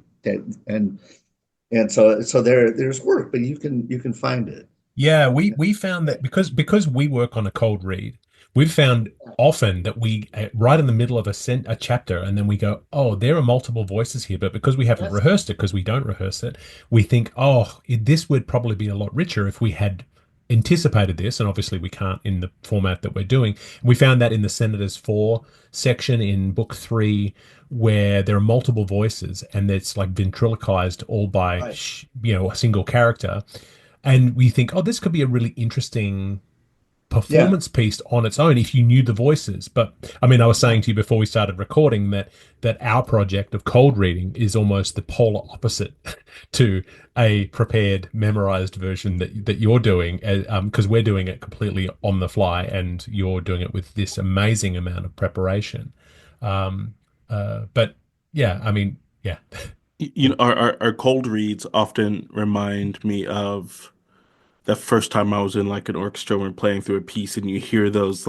S3: and so there's work, but you can find it.
S1: Yeah, we found that because we work on a cold read, we've found often that we right in the middle of a chapter, and then we go, oh, there are multiple voices here, but because we haven't
S3: Yes.
S1: rehearsed it, because we don't rehearse it, we think, oh, this would probably be a lot richer if we had anticipated this, and obviously we can't in the format that we're doing. We found that in the Senators 4 section in book 3, where there are multiple voices, and it's like ventriloquized all by
S3: Right.
S1: a single character, and we think, oh, this could be a really interesting
S3: Yeah.
S1: performance piece on its own if you knew the voices. But I mean, I was
S3: Yeah.
S1: saying to you before we started recording that our project of cold reading is almost the polar opposite to a prepared, memorized version that you're doing, because we're doing it completely on the fly, and you're doing it with this amazing amount of preparation. Um, but yeah, I mean, yeah,
S2: Our cold reads often remind me of that first time I was in like an orchestra when playing through a piece and you hear those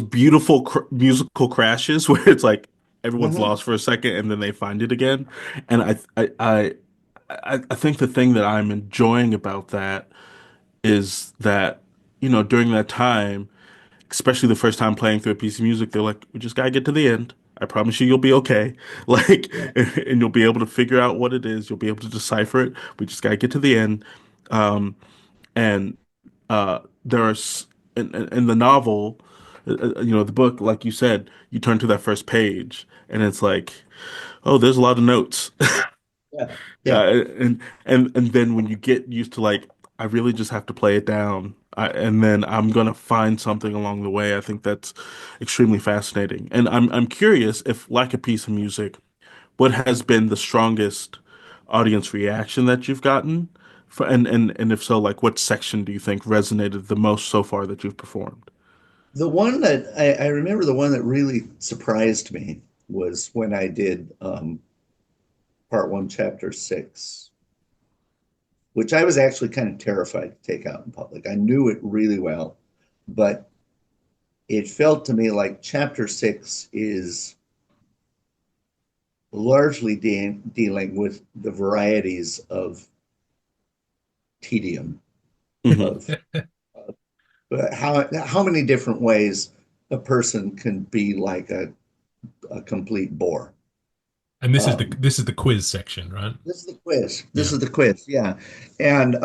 S2: beautiful musical crashes where it's like everyone's
S3: Mhm.
S2: lost for a second and then they find it again. And I think the thing that I'm enjoying about that is that, during that time, especially the first time playing through a piece of music, they're like, we just gotta get to the end. I promise you, you'll be okay. Like,
S3: Yeah.
S2: and you'll be able to figure out what it is. You'll be able to decipher it. We just gotta get to the end. Um, and there's in the novel, the book, like you said, you turn to that first page, and it's like, oh, there's a lot of notes.
S3: Yeah.
S2: Yeah,
S3: Yeah.
S2: and then when you get used to like, I really just have to play it down, and then I'm gonna find something along the way. I think that's extremely fascinating, and I'm curious if, like a piece of music, what has been the strongest audience reaction that you've gotten? And if so, like what section do you think resonated the most so far that you've performed?
S3: The one that I remember, the one that really surprised me was when I did part one, chapter six, which I was actually kind of terrified to take out in public. I knew it really well, but it felt to me like chapter six is largely dealing with the varieties of tedium,
S2: Hmm.
S3: of how many different ways a person can be like a complete bore.
S1: And
S3: Um,
S1: this is the quiz section, right?
S3: this is the quiz. This
S1: Yeah.
S3: is the quiz. Yeah, and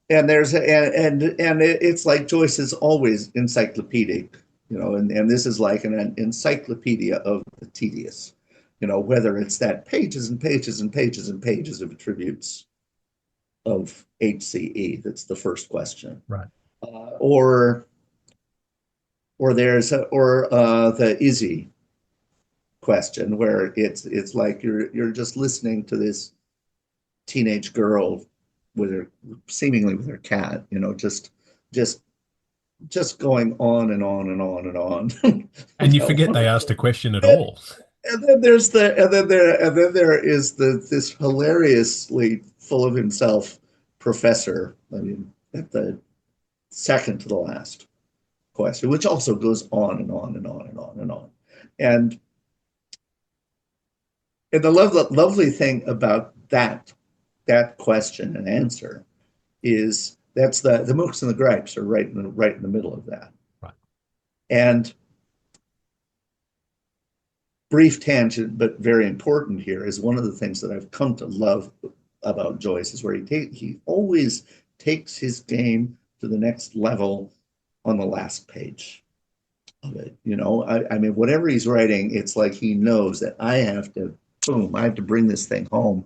S3: it's like Joyce is always encyclopedic, and this is like an encyclopedia of the tedious, whether it's that pages and pages and pages and pages of attributes of HCE. That's the first question,
S1: Right.
S3: or the Izzy question, where it's like you're just listening to this teenage girl with her seemingly with her cat, just just going on and on and on and on
S1: And you
S3: about
S1: forget
S3: one.
S1: they asked a question at all.
S3: And then there's the and then there is this hilariously full of himself professor. I mean, at the second to the last question, which also goes on and on and on and on and on. And the lovely thing about that question and answer is that's the mooks and the gripes are right in the middle of that.
S1: Right.
S3: And brief tangent, but very important here, is one of the things that I've come to love about Joyce is where he always takes his game to the next level on the last page of it. I mean, whatever he's writing, it's like he knows that I have to, boom, I have to bring this thing home.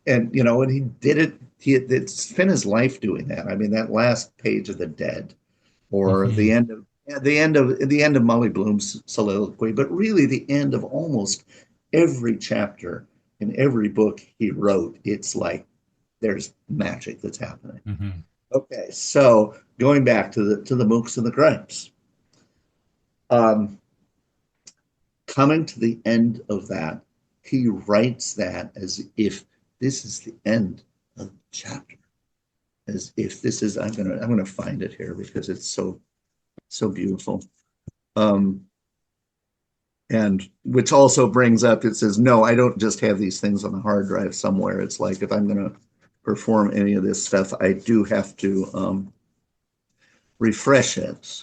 S3: And he did it. It's spent his life doing that. I mean, that last page of The Dead, or
S1: Hmm.
S3: the end of Molly Bloom's soliloquy, but really the end of almost every chapter in every book he wrote. It's like there's magic that's happening.
S1: Hmm.
S3: Okay, so going back to the mooks and the gripes, um, coming to the end of that, he writes that as if this is the end of the chapter, as if this is. I'm gonna find it here because it's so beautiful. Um, and which also brings up, it says, no, I don't just have these things on a hard drive somewhere. It's like if I'm going to perform any of this stuff, I do have to refresh it.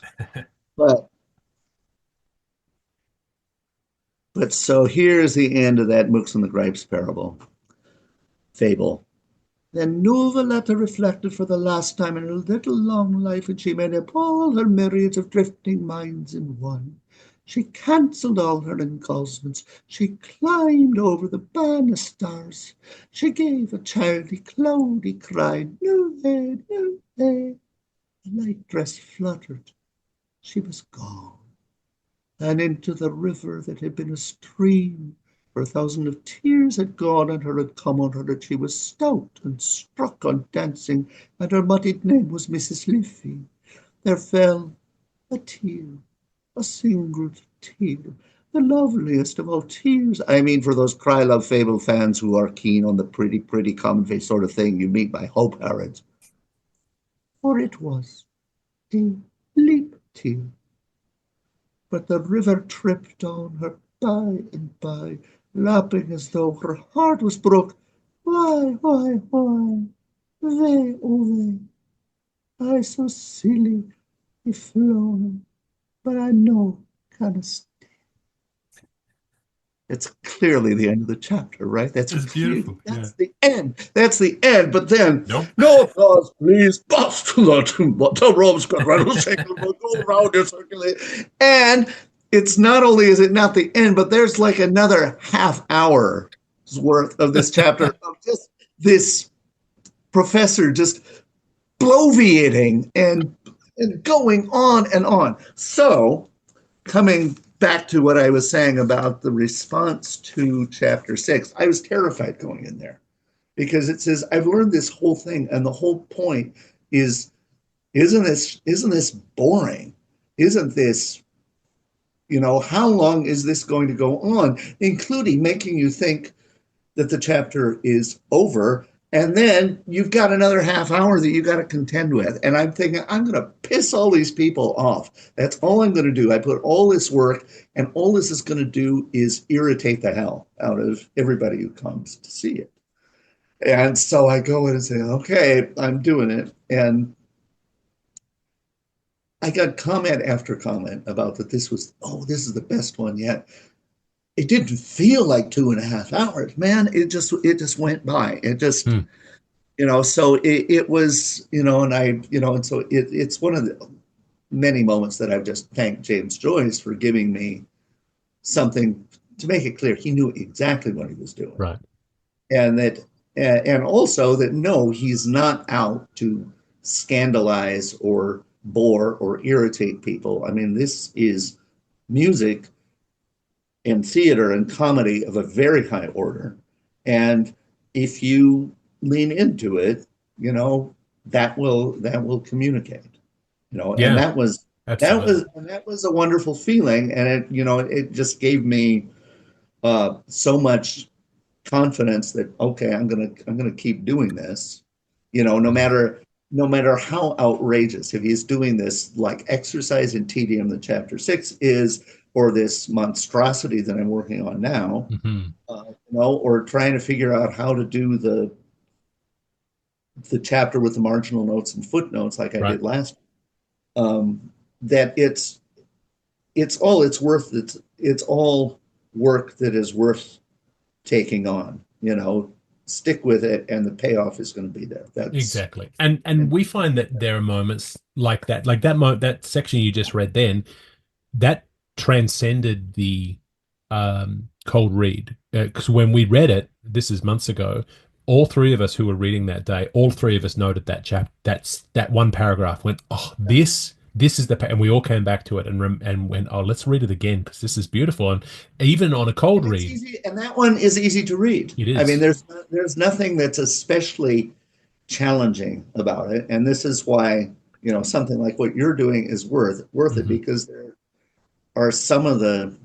S3: But so here's the end of that Mooks and the Gripes fable. Then Nuvoletta reflected for the last time in her little long life, and she made up all her myriads of drifting minds in one. She cancelled all her encousements. She climbed over the banisters. She gave a childy, cloudy cry, Nuve, Nuve. The light dress fluttered. She was gone, and into the river that had been a stream, for a thousand of tears had gone on her and come on her, and she was stout and struck on dancing, and her muddied name was Mrs. Liffey. There fell a tear, a single tear, the loveliest of all tears. I mean, for those Cry Love Fable fans who are keen on the pretty, pretty commonplace sort of thing, you meet my Hope Harrods. For it was a leap tear. But the river tripped on her by and by, lapping as though her heart was broke. Why, they, oh they, I so silly, I flown, but I know kind of it's clearly the end of the chapter, right? That's
S1: It's
S3: clearly
S1: beautiful. Yeah.
S3: that's the end. That's the end. But then,
S1: Nope.
S3: no applause, please. Bust the ropes got rattleshaken, go around and circulate. And it's not only is it not the end, but there's like another half hour's worth of this chapter of just this professor just bloviating and going on and on. So coming back to what I was saying about the response to chapter 6, I was terrified going in there because it says, I've learned this whole thing, and the whole point is, isn't this boring? Isn't this, how long is this going to go on? Including making you think that the chapter is over. And then you've got another half hour that you got to contend with. And I'm thinking, I'm going to piss all these people off. That's all I'm going to do. I put all this work, and all this is going to do is irritate the hell out of everybody who comes to see it. And so I go in and say, okay, I'm doing it. And I got comment after comment about that this is the best one yet. It didn't feel like 2.5 hours, man. It just went by. It just,
S1: Hmm.
S3: so it was, and so it's one of the many moments that I've just thanked James Joyce for giving me something to make it clear he knew exactly what he was doing.
S1: Right.
S3: And and also that no, he's not out to scandalize or bore or irritate people. I mean, this is music and theater and comedy of a very high order. And if you lean into it, that will communicate. And
S1: Yeah, absolutely.
S3: that was a wonderful feeling. And it just gave me so much confidence that okay, I'm gonna keep doing this,
S1: Mm.
S3: no matter how outrageous. If he's doing this like exercise in tedium that chapter 6 is, or this monstrosity that I'm working on now,
S1: Hmm.
S3: or trying to figure out how to do the chapter with the marginal notes and footnotes like I
S1: Right.
S3: did last, that it's all work that is worth taking on. Stick with it, and the payoff is going to be there. That's
S1: Exactly. And we find that there are moments like that section you just read then, that transcended the cold read. Because when we read it, this is months ago, all three of us who were reading that day, all three of us noted that one paragraph went, oh, this is and we all came back to it and went, oh, let's read it again because this is beautiful. And even on a cold
S3: and it's
S1: read,
S3: easy, and that one is easy to read.
S1: it
S3: I mean,
S1: is.
S3: there's nothing that's especially challenging about it, and this is why something like what you're doing is worth it,
S1: Hmm.
S3: because there are some of the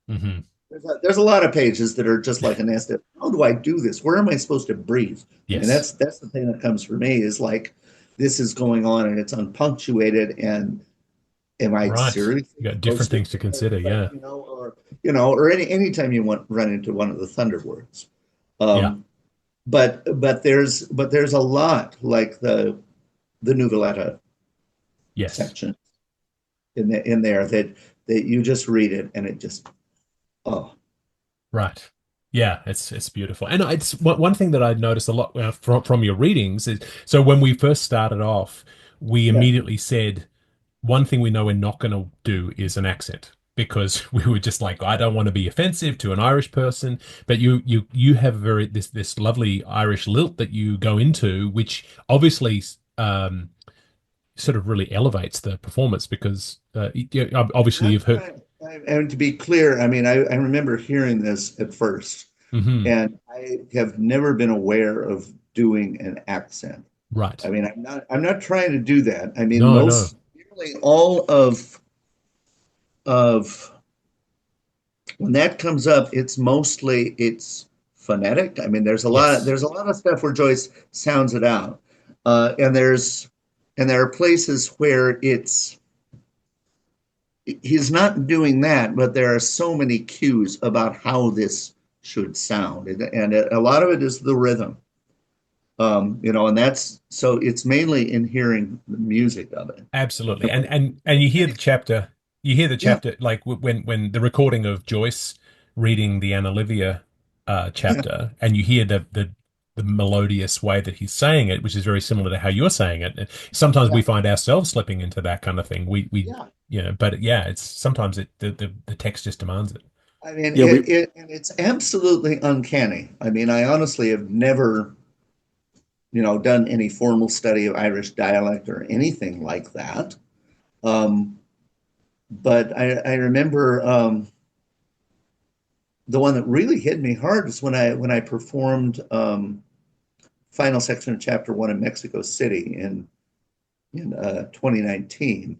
S1: Hmm.
S3: there's a lot of pages that are just like an nest of, how do I do this? Where am I supposed to breathe? I mean,
S1: Yes.
S3: that's the thing that comes for me is like, this is going on and it's unpunctuated, and am I
S1: Right.
S3: seriously
S1: You got different
S3: supposed to,
S1: things to consider. Yeah.
S3: or anytime you run into one of the thunder words.
S1: Yeah.
S3: Um, but there's a lot like the Nuvoletta
S1: Yes.
S3: section in there that you just read it and it just, oh
S1: Right. Yeah, it's beautiful. And it's one thing that I noticed a lot from your readings is, so when we first started off, we
S3: yeah.
S1: immediately said one thing we know we're not going to do is an accent because we were just like, I don't want to be offensive to an Irish person, but you have very this lovely Irish lilt that you go into, which obviously sort of really elevates the performance because obviously you've heard.
S3: And to be clear, I mean, I remember hearing this at first,
S1: Hmm.
S3: and I have never been aware of doing an accent.
S1: Right.
S3: I mean, I'm not trying to do that. I mean,
S1: No, no.
S3: nearly all of when that comes up, it's phonetic. I mean,
S1: Yes.
S3: there's a lot of stuff where Joyce sounds it out, and there are places where he's not doing that, but there are so many cues about how this should sound, and a lot of it is the rhythm. And that's so it's mainly in hearing the music of it.
S1: Absolutely.
S3: And
S1: And you hear the
S3: yeah,
S1: chapter like when the recording of Joyce reading the Anna Livia
S3: yeah,
S1: chapter and you hear the melodious way that he's saying it, which is very similar to how you're saying it. And sometimes we
S3: yeah,
S1: find ourselves slipping into that kind of thing. We
S3: yeah.
S1: but yeah, it's sometimes the text just demands it.
S3: I mean,
S2: Yeah, we
S3: and it's absolutely uncanny. I mean, I honestly have never, done any formal study of Irish dialect or anything like that. Um, but I remember the one that really hit me hard was when I performed final section of chapter one in Mexico City in 2019.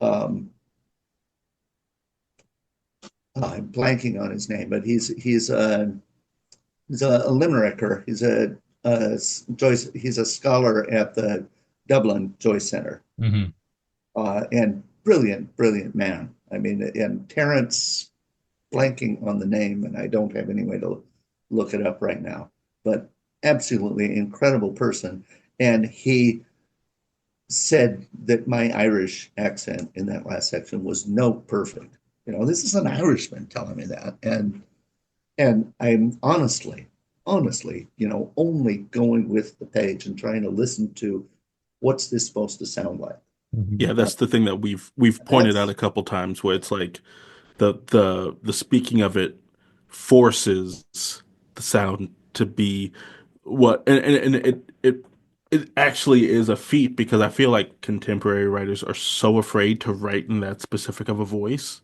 S3: Um, I'm blanking on his name, but he's a limericker. He's a scholar at the Dublin Joyce Center,
S1: Hmm.
S3: and brilliant man. I mean, and Terence, blanking on the name, and I don't have any way to look it up right now, but absolutely incredible person. And he said that my Irish accent in that last section was note perfect. This is an Irishman telling me that, and I'm honestly, only going with the page and trying to listen to what's this supposed to sound like.
S2: Yeah,
S1: Hmm.
S2: that's the thing that we've pointed out
S3: That's
S2: a couple times where it's like the speaking of it forces the sound to be what and it actually is a feat because I feel like contemporary writers are so afraid to write in that specific of a voice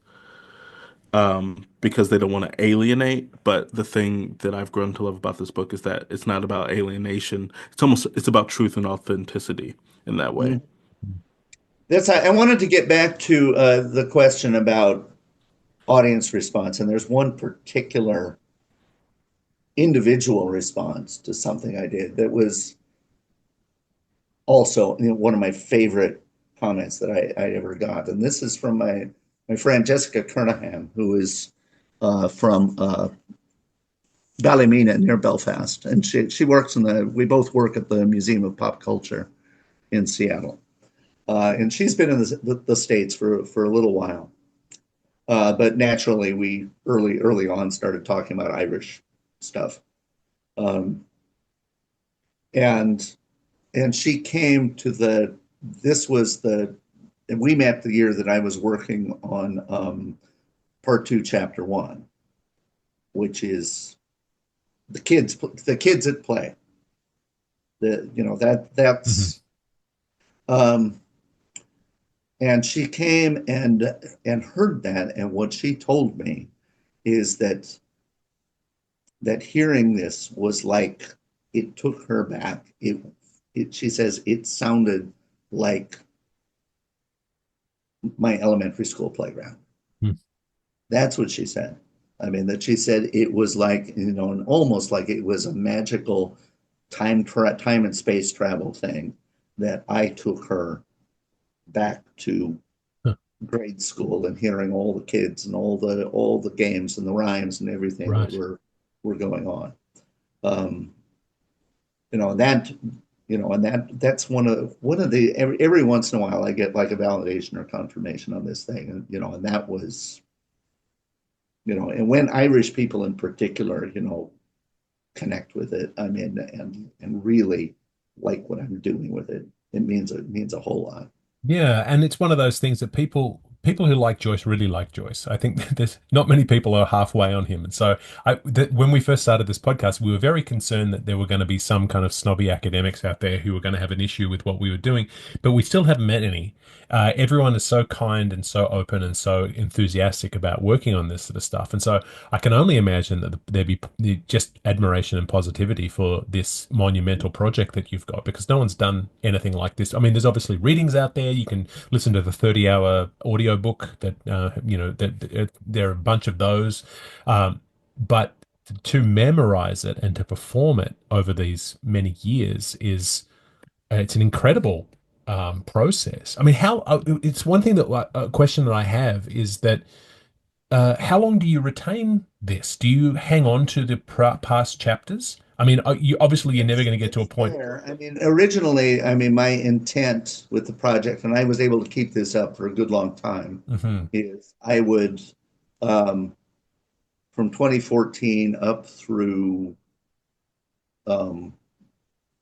S2: because they don't want to alienate. But the thing that I've grown to love about this book is that it's not about alienation. It's about truth and authenticity in that way.
S3: mm, I wanted to get back to the question about audience response, and there's one particular individual response to something I did that was also one of my favorite comments that I ever got. And this is from my friend Jessica Kernahan, who is from Ballymena near Belfast. And she works we both work at the Museum of Pop Culture in Seattle. And she's been in the States for a little while. But naturally, we early on started talking about Irish stuff. Um, and she came to this was and we met the year that I was working on part two, chapter one, which is the kids at play.
S1: Hmm.
S3: That's um, and she came and heard that, and what she told me is that hearing this was like it took her back. She says it sounded like my elementary school playground. That's what she said. I mean, that she said it was like, and almost like it was a magical time and space travel thing that I took her back to grade school and hearing all the kids and all the games and the rhymes and everything that
S1: Right.
S3: were going on. Um, you know, and that that's one of the every once in a while I get like a validation or confirmation on this thing, and and that was and when Irish people in particular, connect with it, I mean, and really like what I'm doing with it, it means a whole lot.
S1: Yeah, and it's one of those things that people who like Joyce really like Joyce. I think that there's not many people are halfway on him, and so when we first started this podcast, we were very concerned that there were going to be some kind of snobby academics out there who were going to have an issue with what we were doing, but we still haven't met any. Everyone is so kind and so open and so enthusiastic about working on this sort of stuff, and so I can only imagine that there'd be just admiration and positivity for this monumental project that you've got because no one's done anything like this. I mean, there's obviously readings out there. You can listen to the 30-hour audio book that, there are a bunch of those. But to memorize it and to perform it over these many years it's an incredible process. I mean, it's one thing that a question that I have is that how long do you retain this? Do you hang on to the past chapters? I mean, you're never going to get to a
S3: It's
S1: point.
S3: there. I mean, originally, I mean, my intent with the project, and I was able to keep this up for a good long time,
S1: Hmm.
S3: is I would, um, from 2014 up um,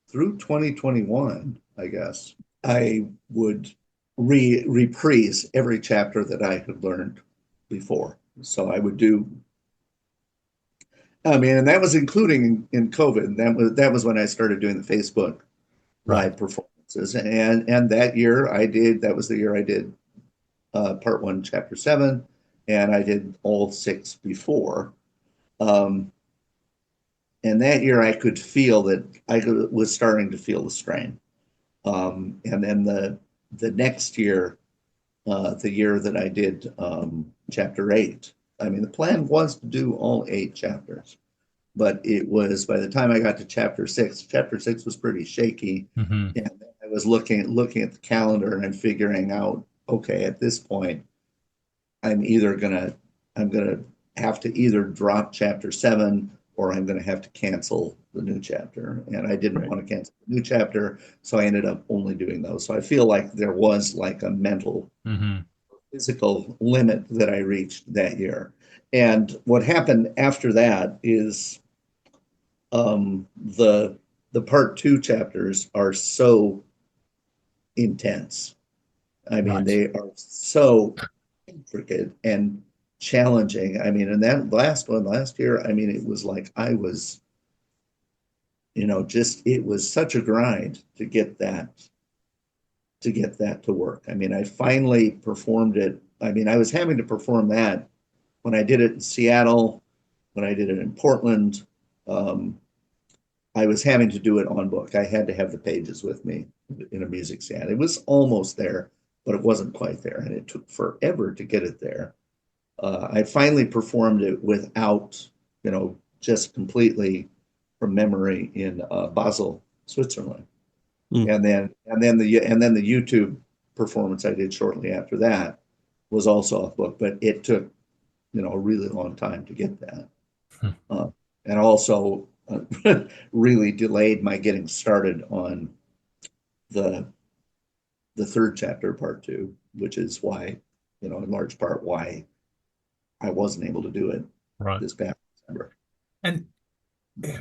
S3: through 2021, I guess, I would reprise every chapter that I had learned before. So I would do. I mean, and that was including in COVID. That was when I started doing the Facebook
S1: Right.
S3: live performances, and that year I did. That was the year I did part one, chapter 7, and I did all 6 before. Um, and that year I could feel that I was starting to feel the strain. And then the next year, the year that I did chapter 8, I mean, the plan was to do all 8 chapters, but it was by the time I got to chapter 6 was pretty shaky.
S1: Hmm.
S3: And I was looking at the calendar and figuring out, okay, at this point, I'm gonna have to either drop chapter 7 or I'm gonna have to cancel the new chapter. And I didn't
S1: Right.
S3: want to cancel the new chapter, so I ended up only doing those. So I feel like there was like a mental
S1: Hmm.
S3: physical limit that I reached that year. And what happened after that is the part 2 chapters are so intense. I mean,
S1: Right.
S3: they are so intricate and challenging. I mean, and that last one last year, I mean, it was like I was, just it was such a grind to get that to work. I mean, I finally performed it. I mean, I was having to perform that when I did it in Seattle, when I did it in Portland. Um, I was having to do it on book. I had to have the pages with me in a music stand. It was almost there, but it wasn't quite there, and it took forever to get it there. I finally performed it without, just completely from memory in Basel, Switzerland,
S2: Mm.
S3: and then the YouTube performance I did shortly after that was also off book, but it took a really long time to get that, uh, and also really delayed my getting started on the the third chapter, part 2, which is why, in large part why I wasn't able to do it
S1: Right.
S3: this past December.
S1: And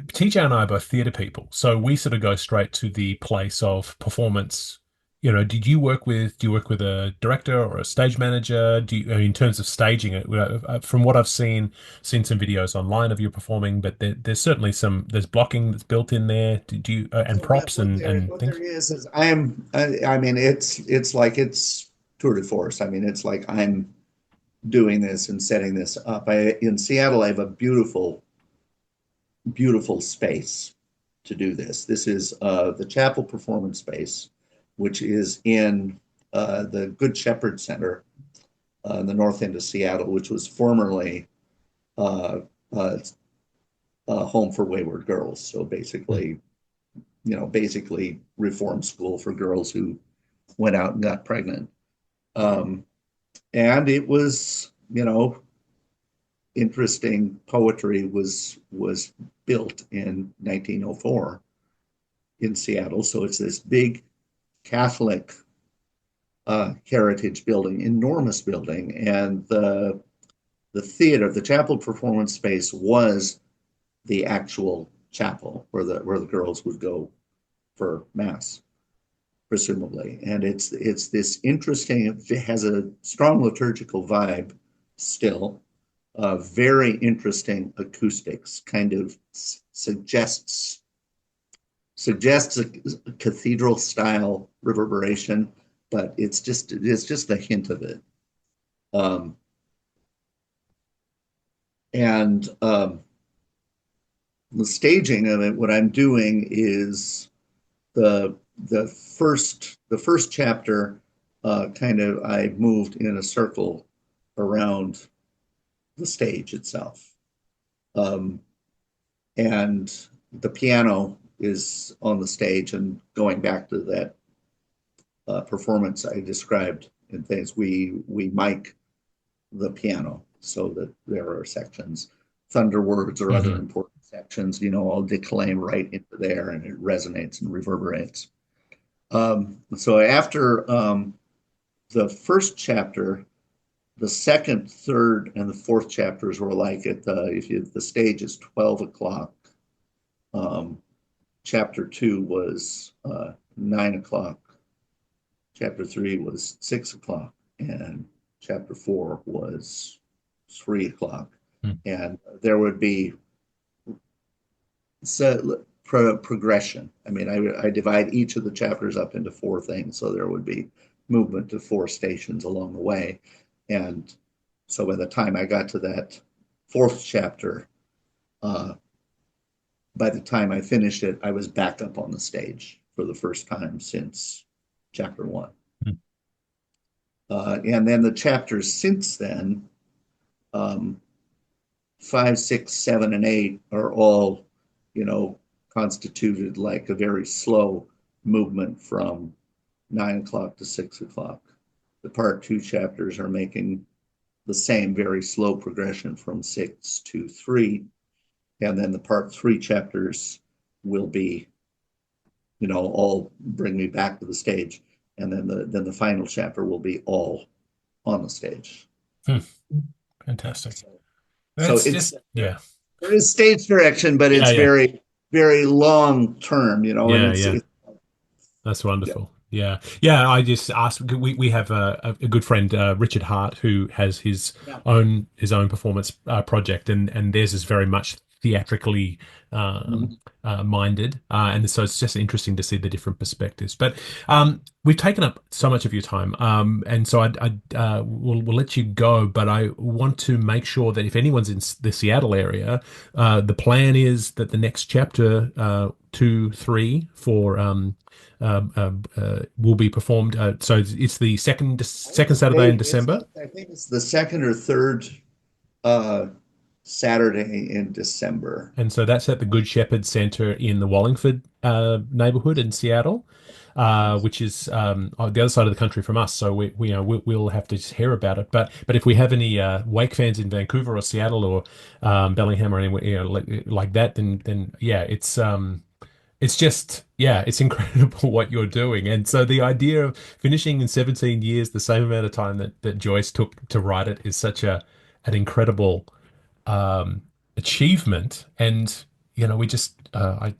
S1: TJ and I are both theatre people, so we sort of go straight to the place of performance. Do you work with a director or a stage manager? In terms of staging it? From what I've seen some videos online of you performing, but there's certainly there's blocking that's built in there. Do you and
S3: Well, what,
S1: props
S3: what there
S1: and
S3: what there
S1: things?
S3: is I mean it's like it's tour de force. I mean it's like I'm doing this and setting this up. In Seattle I have a beautiful space to do this. This is the Chapel Performance Space, which is in the Good Shepherd Center in the north end of Seattle, which was formerly uh, uh, a home for wayward girls. So basically reform school for girls who went out and got pregnant. Um, and it was, interesting poetry was built in 1904 in Seattle. So it's this big Catholic heritage building, enormous building, and the theater, the chapel performance space was the actual chapel where the girls would go for mass, presumably. And it's this interesting. It has a strong liturgical vibe still. Very interesting acoustics. Kind of suggests a cathedral style reverberation, but it's just a hint of it. Um, and the staging of it, what I'm doing is the first chapter, kind of I moved in a circle around the stage itself. Um, and the piano is on the stage, and going back to that performance I described in things, we mic the piano so that there are sections, thunder words or other
S1: Hmm.
S3: important sections, I'll declaim right into there and it resonates and reverberates. So after the first chapter, the second, third, and the fourth chapters were like the stage is 12 o'clock. Um, chapter 2 was 9 o'clock. Chapter 3 was 6 o'clock, and chapter 4 was 3 o'clock. And there would be progression. I mean, I divide each of the chapters up into 4 things. So there would be movement to 4 stations along the way. And so by the time I got to that 4th chapter, by the time I finished it, I was back up on the stage for the first time since chapter 1.
S1: Hmm.
S3: And then the chapters since then, 5, 6, 7, and 8 are all, constituted like a very slow movement from 9 o'clock to 6 o'clock. The part 2 chapters are making the same very slow progression from 6 to 3. And then the part 3 chapters will be, all bring me back to the stage. And then the final chapter will be all on the stage.
S1: Fantastic.
S3: So
S1: That's just, yeah.
S3: There is stage direction, but it's
S1: Yeah.
S3: very, very long term, and
S1: Yeah. That's wonderful. Yeah. I just asked. We have a good friend, Richard Hart, who has his own performance project, and theirs is very much theatrically minded, and so it's just interesting to see the different perspectives. But we've taken up so much of your time, and so we'll let you go. But I want to make sure that if anyone's in the Seattle area, the plan is that the next chapter 2, 3, 4. Will be performed. So it's the second Saturday in December.
S3: I think it's the second or third Saturday in December.
S1: And so that's at the Good Shepherd Center in the Wallingford neighborhood in Seattle, which is on the other side of the country from us. So we'll have to just hear about it. But if we have any Wake fans in Vancouver or Seattle or Bellingham or anywhere like that, then yeah, it's just, it's incredible what you're doing. And so the idea of finishing in 17 years, the same amount of time that Joyce took to write it, is such an incredible achievement. And, we just, I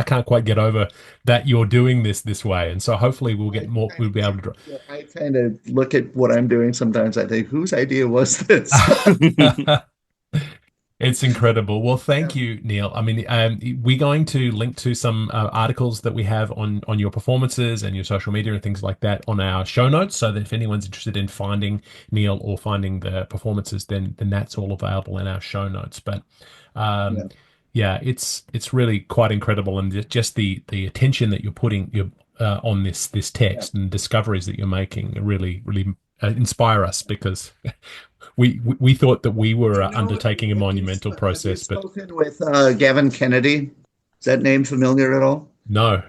S1: can't quite get over that you're doing this way. And so hopefully we'll be able to.
S3: I kind of look at what I'm doing sometimes. I think, whose idea was this?
S1: It's incredible. Well, thank you, Neal. I mean, we're going to link to some articles that we have on your performances and your social media and things like that on our show notes, so that if anyone's interested in finding Neal or finding the performances, then that's all available in our show notes. But it's really quite incredible, and just the attention that you're putting on this text and discoveries that you're making really inspire us, because we thought that we were undertaking a monumental process. But
S3: spoken with Gavin Kennedy. Is that name familiar at all?
S1: No.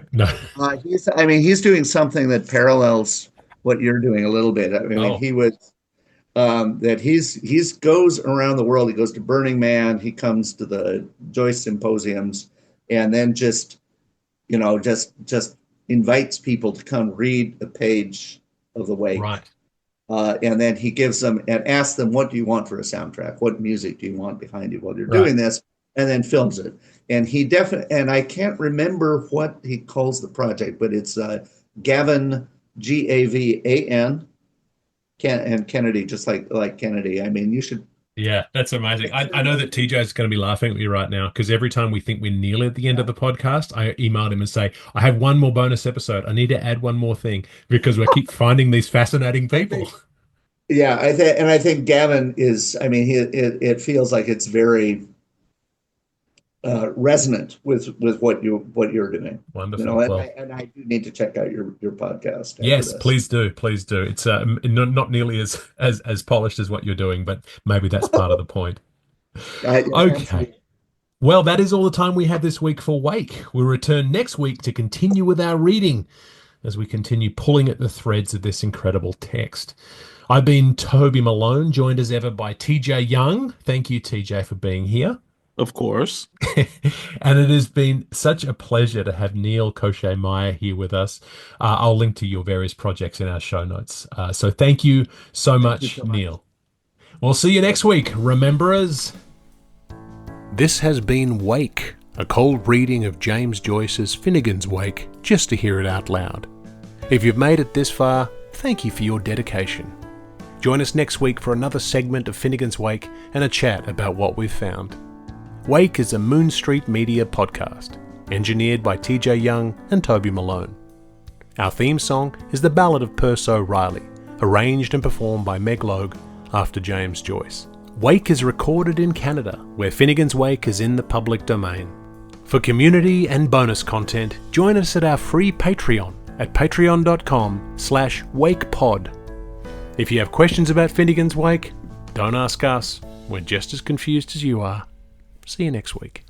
S3: He's doing something that parallels what you're doing a little bit. He was that he's goes around the world. He goes to Burning Man. He comes to the Joyce symposiums, and then just invites people to come read a page of the Wake.
S1: Right.
S3: And then he gives them and asks them, what do you want for a soundtrack? What music do you want behind you while you're doing this? And then films it. And he and I can't remember what he calls the project, but it's Gavin, Gavan, and Kennedy, just like Kennedy. I mean, you should.
S1: Yeah, that's amazing. I know that TJ is going to be laughing at me right now, because every time we think we're nearly at the end of the podcast, I emailed him and say, I have one more bonus episode. I need to add one more thing, because we keep finding these fascinating people.
S3: Yeah, I think Gavin is, it feels like it's very resonant with what you're doing.
S1: Wonderful.
S3: And I do need to check out your podcast.
S1: Yes, please do. It's not nearly as polished as what you're doing, but maybe that's part of the point. Okay. Absolutely. Well, that is all the time we have this week for Wake. We'll return next week to continue with our reading as we continue pulling at the threads of this incredible text. I've been Toby Malone, joined as ever by TJ Young. Thank you, TJ, for being here.
S2: Of course.
S1: And it has been such a pleasure to have Neal Kosaly-Meyer here with us. I'll link to your various projects in our show notes. So thank you so much, Neal. We'll see you next week, rememberers. This has been Wake, a cold reading of James Joyce's Finnegans Wake, just to hear it out loud. If you've made it this far, thank you for your dedication. Join us next week for another segment of Finnegans Wake and a chat about what we've found. Wake is a Moon Street Media podcast, engineered by TJ Young and Toby Malone. Our theme song is The Ballad of Perso Riley, arranged and performed by Meg Logue after James Joyce. Wake is recorded in Canada, where Finnegans Wake is in the public domain. For community and bonus content, join us at our free Patreon at patreon.com/wakepod. If you have questions about Finnegans Wake, don't ask us. We're just as confused as you are. See you next week.